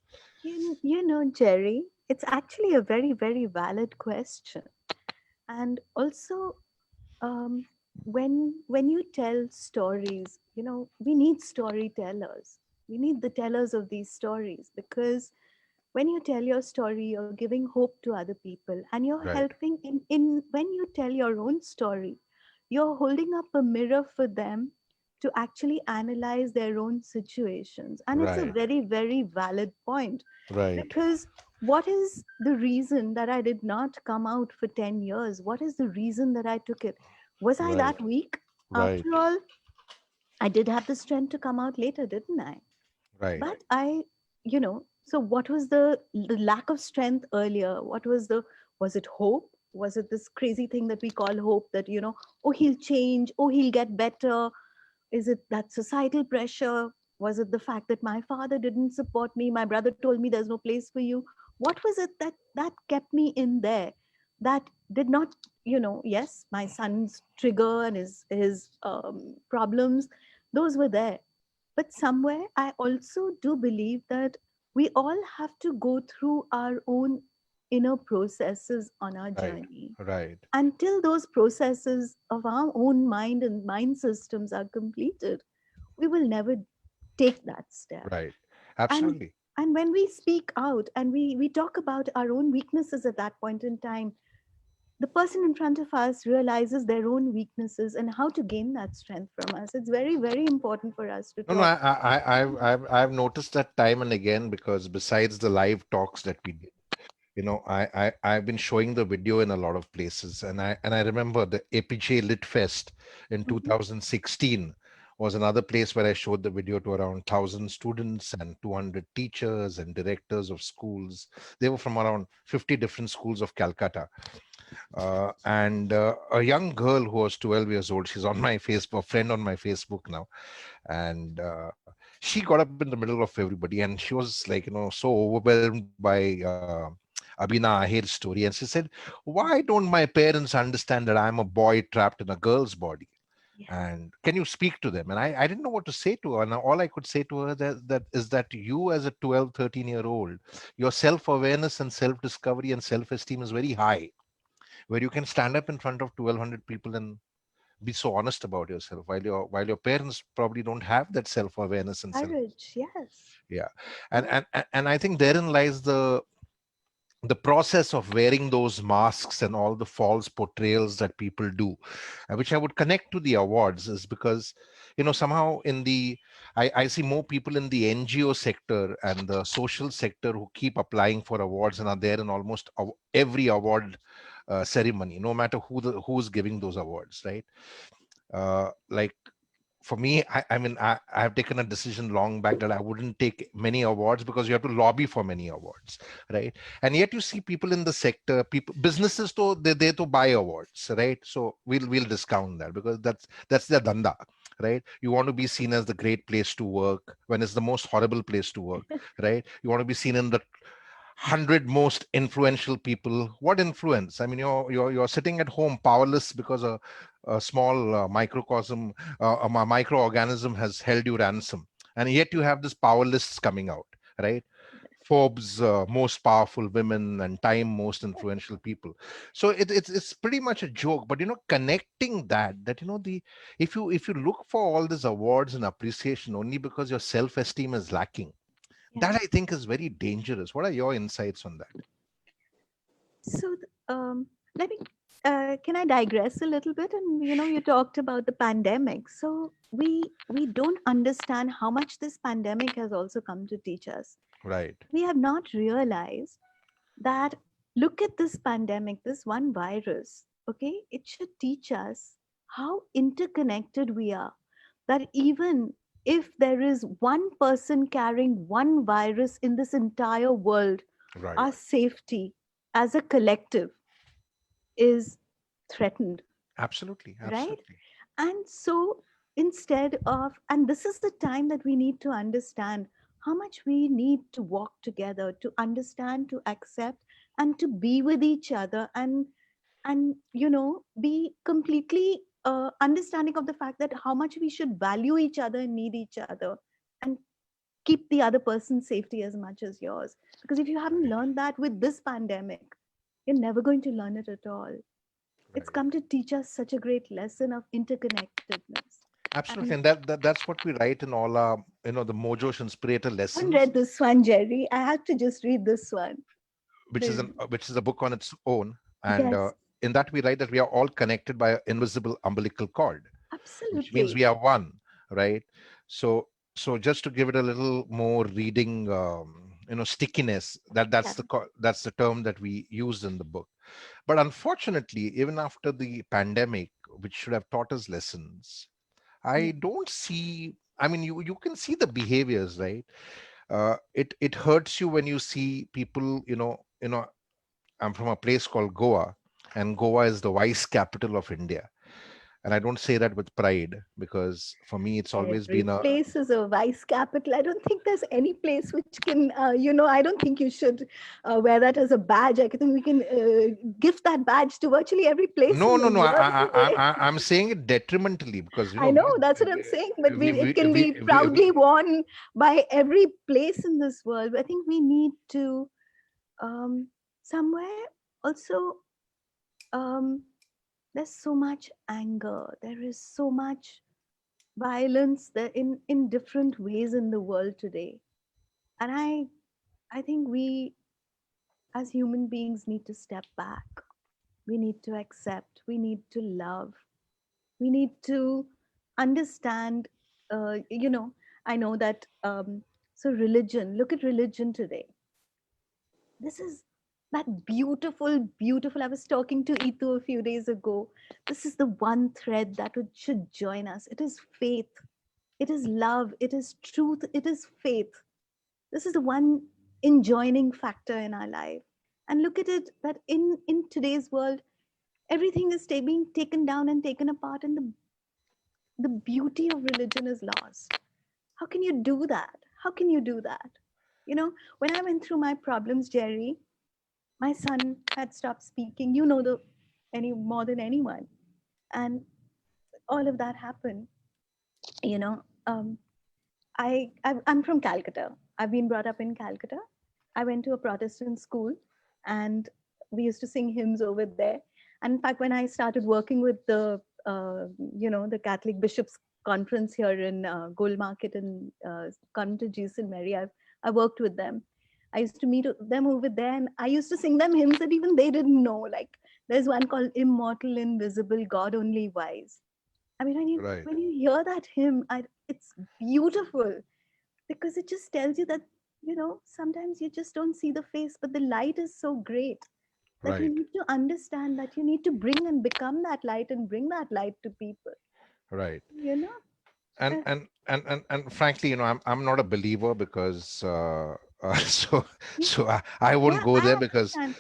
Jerry, it's actually a very, very valid question. And also, um, when you tell stories, we need storytellers. We need the tellers of these stories, because when you tell your story, you're giving hope to other people, and you're Right, helping in when you tell your own story, you're holding up a mirror for them to actually analyze their own situations. And it's a right, very, very valid point, right, because what is the reason that I did not come out for 10 years? What is the reason that I took it? Was I right, that weak? right, After all, I did have the strength to come out later, didn't I? right, But so what was the lack of strength earlier? Was it hope? Was it this crazy thing that we call hope, that oh, he'll change, oh, he'll get better? Is it that societal pressure? Was it the fact that my father didn't support me, my brother told me there's no place for you? What was it that kept me in there, that did not, yes, my son's trigger and his problems, those were there. But somewhere I also do believe that we all have to go through our own inner processes on our right, journey. right, Until those processes of our own mind and mind systems are completed, we will never take that step. right. And Absolutely. and when we speak out and we talk about our own weaknesses at that point in time, the person in front of us realizes their own weaknesses and how to gain that strength from us. It's very, very important for us to No, no, talk. I've noticed that time and again, because besides the live talks that we did, I've been showing the video in a lot of places. And I remember the APJ Lit Fest in Mhm. 2016 was another place where I showed the video to around 1,000 students and 200 teachers and directors of schools. They were from around 50 different schools of Calcutta. And a young girl who was 12 years old, she's on my Facebook, friend on my Facebook now. And she got up in the middle of everybody, and she was like, so overwhelmed by Abina Ahir's story. And she said, why don't my parents understand that I'm a boy trapped in a girl's body? Yeah, And can you speak to them? And I didn't know what to say to her. And all I could say to her, that is that you, as a 12, 13-year-old, your self-awareness and self-discovery and self-esteem is very high, where you can stand up in front of 1,200 people and be so honest about yourself, while your parents probably don't have that self-awareness and self. courage, yes. Yeah. and Yeah, and and I think therein lies the process of wearing those masks and all the false portrayals that people do, which I would connect to the awards, is because somehow I see more people in the NGO sector and the social sector who keep applying for awards and are there in almost every award ceremony, no matter who's giving those awards, right? Like, for me, I have taken a decision long back that I wouldn't take many awards, because you have to lobby for many awards, right? And yet you see people in the sector, people, businesses, to they're there to buy awards, right? So we'll discount that, because that's their danda, right? You want to be seen as the great place to work when it's the most horrible place to work, right? You want to be seen in the 100 most influential people. What influence? I mean, you're sitting at home powerless, because a small microcosm, a microorganism has held you ransom, and yet you have this power lists coming out. right? Forbes most powerful women and Time most influential people. So it's pretty much a joke, but connecting that the if you look for all these awards and appreciation only because your self-esteem is lacking, Yeah. that I think is very dangerous. What are your insights on that? So, let me. Can I digress a little bit? And you talked about the pandemic. So we don't understand how much this pandemic has also come to teach us. Right. We have not realized that, look at this pandemic, this one virus. Okay, it should teach us how interconnected we are. That even if there is one person carrying one virus in this entire world, Right. our safety as a collective is threatened, Absolutely. right? Absolutely. And so, instead of, and this is the time that we need to understand how much we need to walk together, to understand, to accept, and to be with each other, and be completely understanding of the fact that how much we should value each other and need each other, and keep the other person's safety as much as yours. Because if you haven't Right. learned that with this pandemic, you're never going to learn it at all. It's Right. come to teach us such a great lesson of interconnectedness. Absolutely. And And that's what we write in all our the Mojosh Inspirator I haven't lessons, read this one, Jerry. I had to just read this one. The, which is a book on its own. And yes, in that we write that we are all connected by an invisible umbilical cord, which means absolutely. we are one, right? So so just to give it a little more reading, stickiness, Yeah, that's the term that we used in the book. But unfortunately, even after the pandemic, which should have taught us lessons, yeah, I don't see. I mean, you can see the behaviors, right? It hurts you when you see people. I'm from a place called Goa, and Goa is the vice capital of India. And I don't say that with pride because for me, it's always every been a place is a vice capital. I don't think there's any place which can, I don't think you should wear that as a badge. I think we can gift that badge to virtually every place no, in the no, no. world today. I'm saying it detrimentally because I know, that's what I'm saying, but it can be proudly worn by every place in this world. I think we need to um, somewhere also. Um, there's so much anger. There is so much violence there in different ways in the world today, and I think we as human beings need to step back. We need to accept. We need to love. We need to understand. I know that. So religion. Look at religion today. This is that beautiful. I was talking to Itu a few days ago. This is the one thread that should join us. It is faith, it is love, it is truth, it is faith. This is the one enjoining factor in our life. And look at it, that in today's world everything is being taken down and taken apart, and the beauty of religion is lost. How can you do that? How can you do that? When I went through my problems, Jerry, my son had stopped speaking, the any more than anyone. And all of that happened. you know um, I'm from Calcutta. I've been brought up in Calcutta. I went to a Protestant school, and we used to sing hymns over there. And in fact, when I started working with the Catholic Bishops Conference here in Gold Market and Convent of Jesus and Mary, I worked with them. I used to meet them over there, and I used to sing them hymns that even they didn't know. Like, there's one called "Immortal, Invisible, God Only Wise." I mean, when you right, when you hear that hymn, it's beautiful, because it just tells you that sometimes you just don't see the face, but the light is so great that you right, need to understand that you need to bring and become that light and bring that light to people. right. You know, and uh, and and frankly, I'm not a believer because so yeah, I won't yeah, go there I because understand.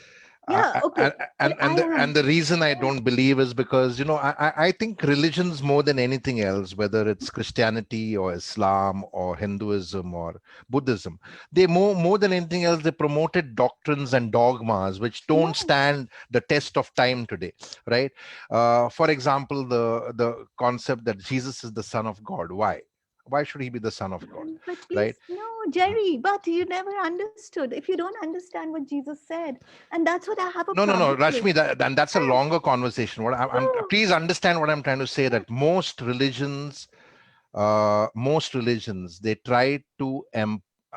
Yeah, okay, but I and am. the reason I Yeah, don't believe is because I think religions more than anything else, whether it's Christianity or Islam or Hinduism or Buddhism, they more than anything else they promoted doctrines and dogmas which don't yes, stand the test of time today, right? For example, the concept that Jesus is the Son of God. Why? Why should he be the son of God? But Right? please, no, Jerry, but you never understood. If you don't understand what Jesus said, and that's what I have a No, no, problem no, with. Rashmi, and that's a Yes, longer conversation. What I'm no, please understand what I'm trying to say, yes, that most religions, they try to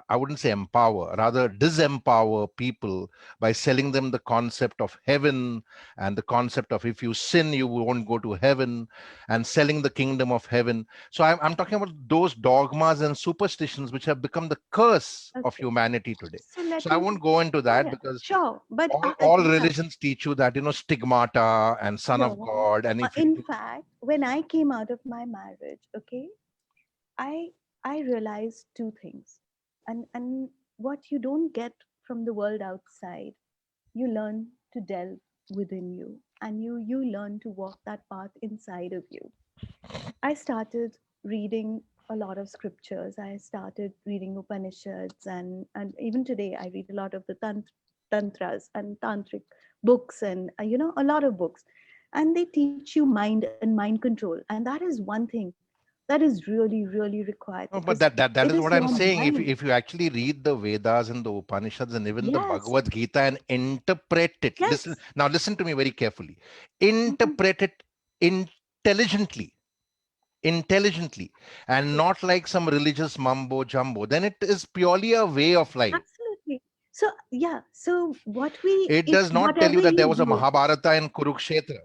I wouldn't say empower, rather disempower people by selling them the concept of heaven and the concept of if you sin you won't go to heaven, and selling the kingdom of heaven. So I'm talking about those dogmas and superstitions which have become the curse of okay. humanity today. So let So I me, won't go into oh that, yeah, because sure. But all yeah, religions teach you that, stigmata and son of no. God, and if you In do. fact, when I came out of my marriage, okay, I I realized two things. And what you don't get from the world outside, you learn to delve within you, and you learn to walk that path inside of you. I started reading a lot of scriptures. I started reading Upanishads, and even today I read a lot of the tantras and tantric books, and a lot of books, and they teach you mind and mind control, and that is one thing that is really really required, No, because but that it is is what your I'm saying. If mind. if you actually read the Vedas and the Upanishads and even the Yes, Bhagavad Gita and interpret it, yes. listen to me very carefully. Mhm. Interpret it intelligently, intelligently, and Yes, not like some religious mumbo jumbo. Then it is purely a way of life. absolutely. So yeah, so what we, It if does not tell whatever you that there you was a do, Mahabharata in Kurukshetra.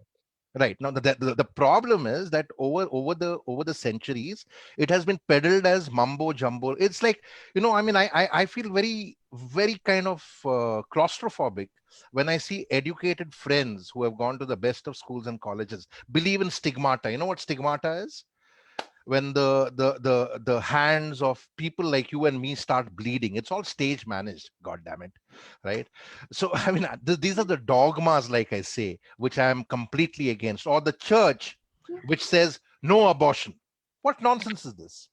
Right now, the problem is that over the centuries, it has been peddled as mumbo jumbo. It's like, I mean, I feel very kind of claustrophobic when I see educated friends who have gone to the best of schools and colleges believe in stigmata. You know what stigmata is? When the hands of people like you and me start bleeding, it's all stage managed, god damn it. Right? So I mean, these are the dogmas, like I say, which I am completely against, or the church yeah, which says no abortion. What nonsense is this?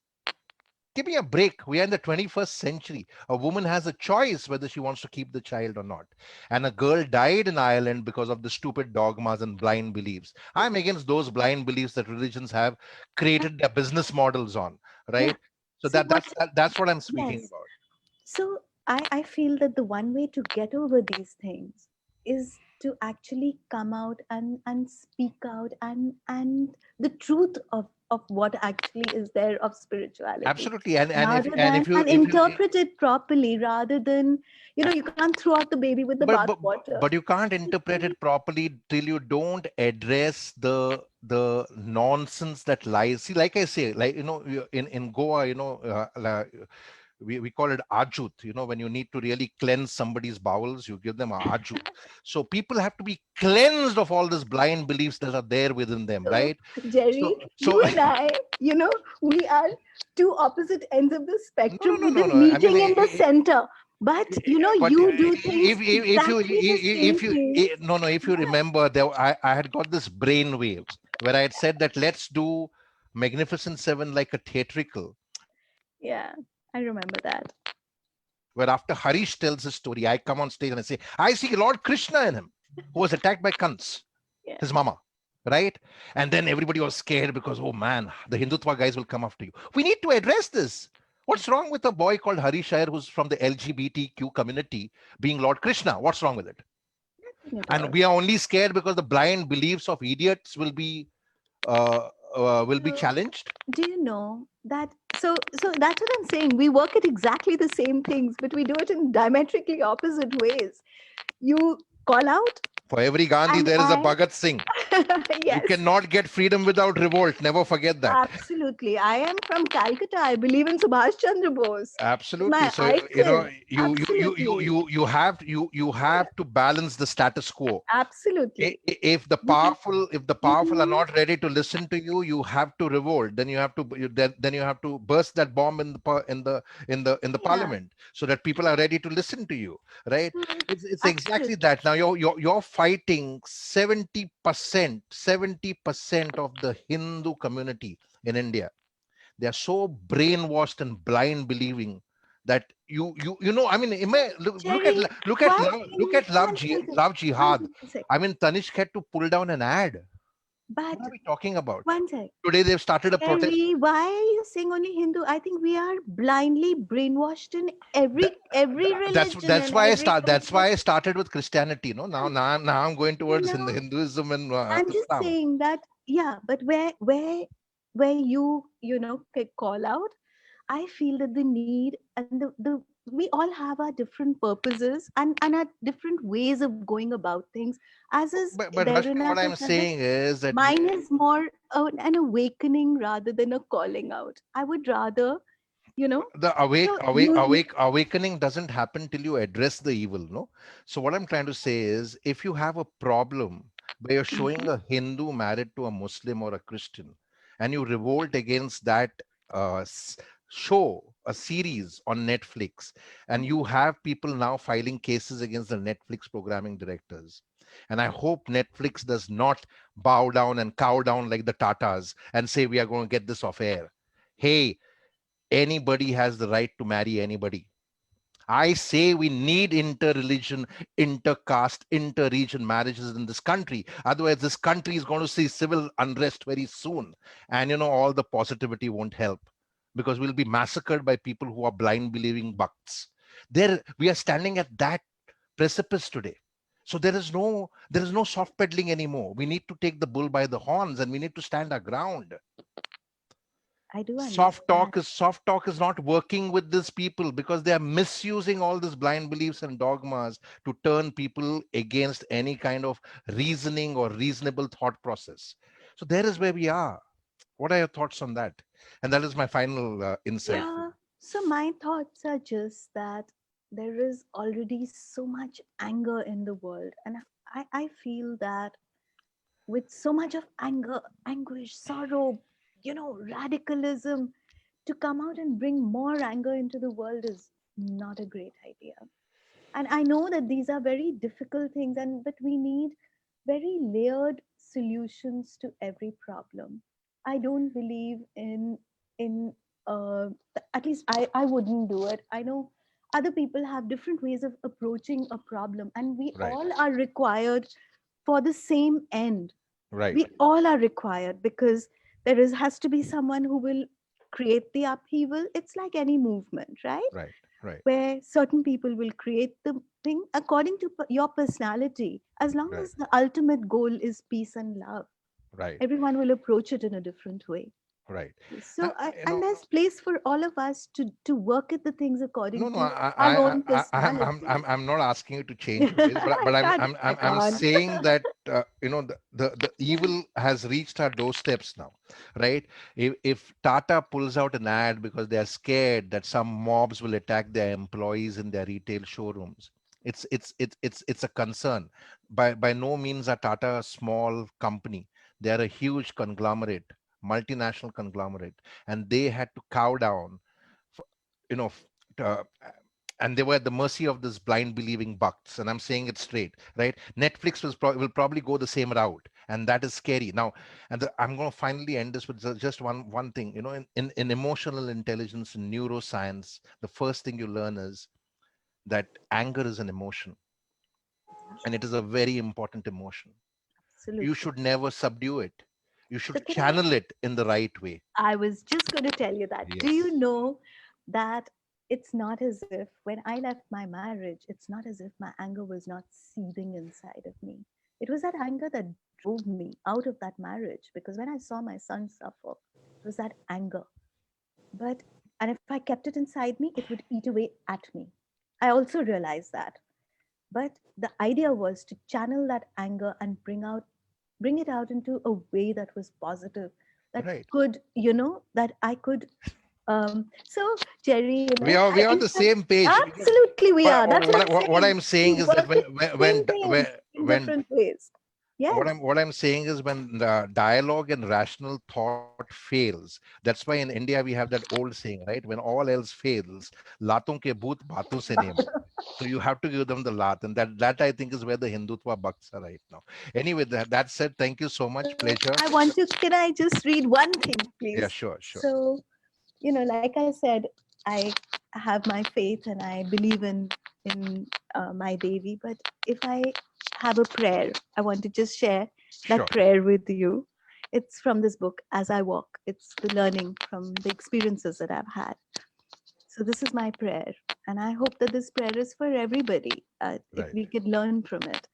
Give me a break. We are in the 21st century. A woman has a choice whether she wants to keep the child or not. And a girl died in Ireland because of the stupid dogmas and blind beliefs. I'm against those blind beliefs that religions have yeah, created their business models on, yeah. right? So So that's what I'm speaking yes. about. So I feel that the one way to get over these things is to actually come out and speak out, and the truth of what actually is there of spirituality, Absolutely. And if rather and than, if you and if you interpret it properly, rather than, you can't throw out the baby with the but bath but water. but you can't interpret it properly till you don't address the nonsense that lies. See, like I say, like, in Goa, we call it ajut. When you need to really cleanse somebody's bowels, you give them a ajut. So people have to be cleansed of all these blind beliefs that are there within them, So, right? Jerry, So you so and I, we are two opposite ends of the no, no, spectrum no, with no, the no. I mean, meeting in the center. But, but you do things if you exactly the same if you way. no, no, if you Yeah, remember, I had got this brain waves where I had said that let's do Magnificent Seven like a theatrical, yeah, I remember that. where after Harish tells his story, I come on stage and I say, I see Lord Krishna in him, who was attacked by Kans, Yeah. his mama, right? And then everybody was scared because, oh man, the Hindutva guys will come after you. We need to address this. What's wrong with a boy called Harish Iyer who's from the LGBTQ community being Lord Krishna? What's wrong with it? Nothing at And all. we are only scared because the blind beliefs of idiots uh, will be So, challenged. do you know that? So that's what I'm saying. We work at exactly the same things, but we do it in diametrically opposite ways. You call out, For every Gandhi, and there is a I, Bhagat Singh. You yes, cannot get freedom without revolt. Never forget that. absolutely. I am from Calcutta. I believe in Subhash Chandra Bose. He's Absolutely. my So icon. you Absolutely. you have to balance the status quo. Absolutely. If the powerful are Mhm. not ready to listen to you, you have to revolt. Then you have to burst that bomb in the Yeah. parliament, so that people are ready to listen to you, right? Mhm. It's exactly Absolutely. that. Now you're fighting 70% of the Hindu community in India. They are so brainwashed and blind believing that I mean, Jerry, why can look you at one second? love One jihad. second, one I second. mean, Tanishq had to pull down an ad. But What are we talking about? one sec. Today they've started a protest. Jerry, why are you saying only Hindu? I think we are blindly brainwashed in every religion That's and why I every start. That's culture. why I started with Christianity. No, now I'm going You towards know, Hinduism and I'm just Islam. saying that, yeah, but where you know call out, I feel that the need and the we all have our different purposes and our different ways of going about things, as is But there Rashmi, in what us I'm as well. But saying is that mine is more an awakening rather than a calling out. I would rather, you know, the so you awakening doesn't happen till you address the evil. No. So what I'm trying to say is, if you have a problem where you're showing Mhm. a Hindu married to a Muslim or a Christian, and you revolt against that uh, s- show, a series on Netflix, and you have people now filing cases against the Netflix programming directors, and I hope Netflix does not bow down and cow down like the Tatas and say we are going to get this off air. Hey, anybody has the right to marry anybody. I say we need inter-religion, inter-caste, inter-region marriages in this country. Otherwise, this country is going to see civil unrest very soon. And all the positivity won't help, because we'll be massacred by people who are blind believing bhakts. There, we are standing at that precipice today. So there is no soft pedaling anymore. We need to take the bull by the horns, and we need to stand our ground. I do soft understand. talk is soft talk is not working with these people, because they are misusing all these blind beliefs and dogmas to turn people against any kind of reasoning or reasonable thought process. So there is where we are. What are your thoughts on that? And that is my final insight for you. So my thoughts are just that there is already so much anger in the world, and I feel that with so much of anger, anguish, sorrow, radicalism, to come out and bring more anger into the world is not a great idea. And I know that these are very difficult things, and but we need very layered solutions to every problem. I don't believe in uh, at least I wouldn't do it. I know other people have different ways of approaching a problem, and we Right, all are required for the same end. right, We all are required because there is has to be someone who will create the upheaval. It's like any movement, right? right, right, Where certain people will create the thing according to your personality. As long right, as the ultimate goal is peace and love, right, everyone will approach it in a different way. right. So Uh, I, you and know there's place for all of us to work at the things No, according no, to our own I'm personality. not asking you to change your ways, but I can't, I I'm can't. saying that the evil has reached our doorsteps now, right? If Tata pulls out an ad because they are scared that some mobs will attack their employees in their retail showrooms, it's a concern. By no means are Tata a small company. They are a huge conglomerate, multinational conglomerate, and they had to cow down, you know f- uh, and they were at the mercy of this blind believing bucks. And I'm saying it straight, right? Netflix will probably go the same route, and that is scary now. I'm going to finally end this with just one thing. In emotional intelligence and neuroscience, the first thing you learn is that anger is an emotion, and it is a very important emotion. You Absolutely. should never subdue it. You So should can I? channel it in the right way. I was just going to tell you that. Do you Yes. know that it's not as if when I left my marriage, it's not as if my anger was not seething inside of me. It was that anger that drove me out of that marriage because when I saw my son suffer, it was that anger. But, and if I kept it inside me, it would eat away at me. I also realized that. But the idea was to channel that anger and bring it out into a way that was positive, that Right. could, that I could. So Jerry, We are on in the fact, same page, because absolutely we are. That's what I'm what saying. I'm We saying is that work at the same thing in when different ways. Yes. what I'm saying is, when the dialogue and rational thought fails, that's why in India we have that old saying, right? When all else fails, laton ke bhoot baaton se neem. So you have to give them the lat, and that I think is where the Hindutva bucks are right now. Anyway, that said, thank you so much. Pleasure. I want to. Can I just read one thing, Yeah, please? sure, sure. So like I said, I have my faith and I believe in my Devi. But if I have a prayer, I want to just share that Sure. prayer with you. It's from this book, As I Walk. It's the learning from the experiences that I've had. So this is my prayer, and I hope that this prayer is for everybody. If Right. we could learn from it,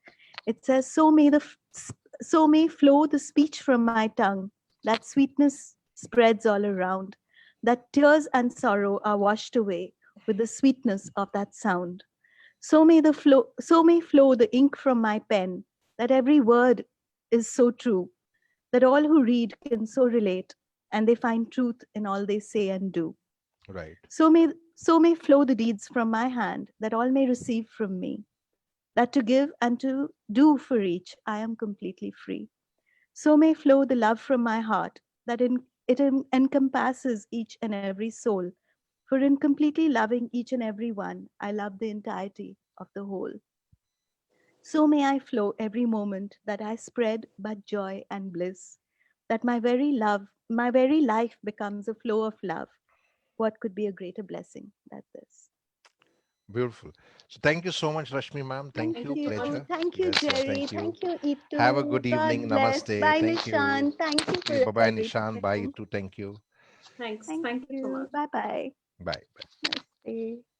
it says, so may flow the speech from my tongue, that sweetness spreads all around, that tears and sorrow are washed away with the sweetness of that sound. So may flow the ink from my pen, that every word is so true, that all who read can so relate, and they find truth in all they say and do. Right. So may flow the deeds from my hand, that all may receive from me, that to give and to do for each I am completely free. So may flow the love from my heart, that encompasses each and every soul. For in completely loving each and every one, I love the entirety of the whole. So may I flow every moment, that I spread but joy and bliss, that my very life becomes a flow of love. What could be a greater blessing than this? Beautiful. So thank you so much, Rashmi ma'am. Thank Thank Thank you. you so much. you. Pleasure. Thank you, Yes, yes. Jerry. Thank you. Thank you, Have a Itu. good evening. God bless. Namaste. Bye, Thank you. Nishan. Thank you for Bye bye, Nishan. Bye, everything. you too. Thank you. Thanks. Thank Thank you so you. much. Bye bye. Bye. Namaste.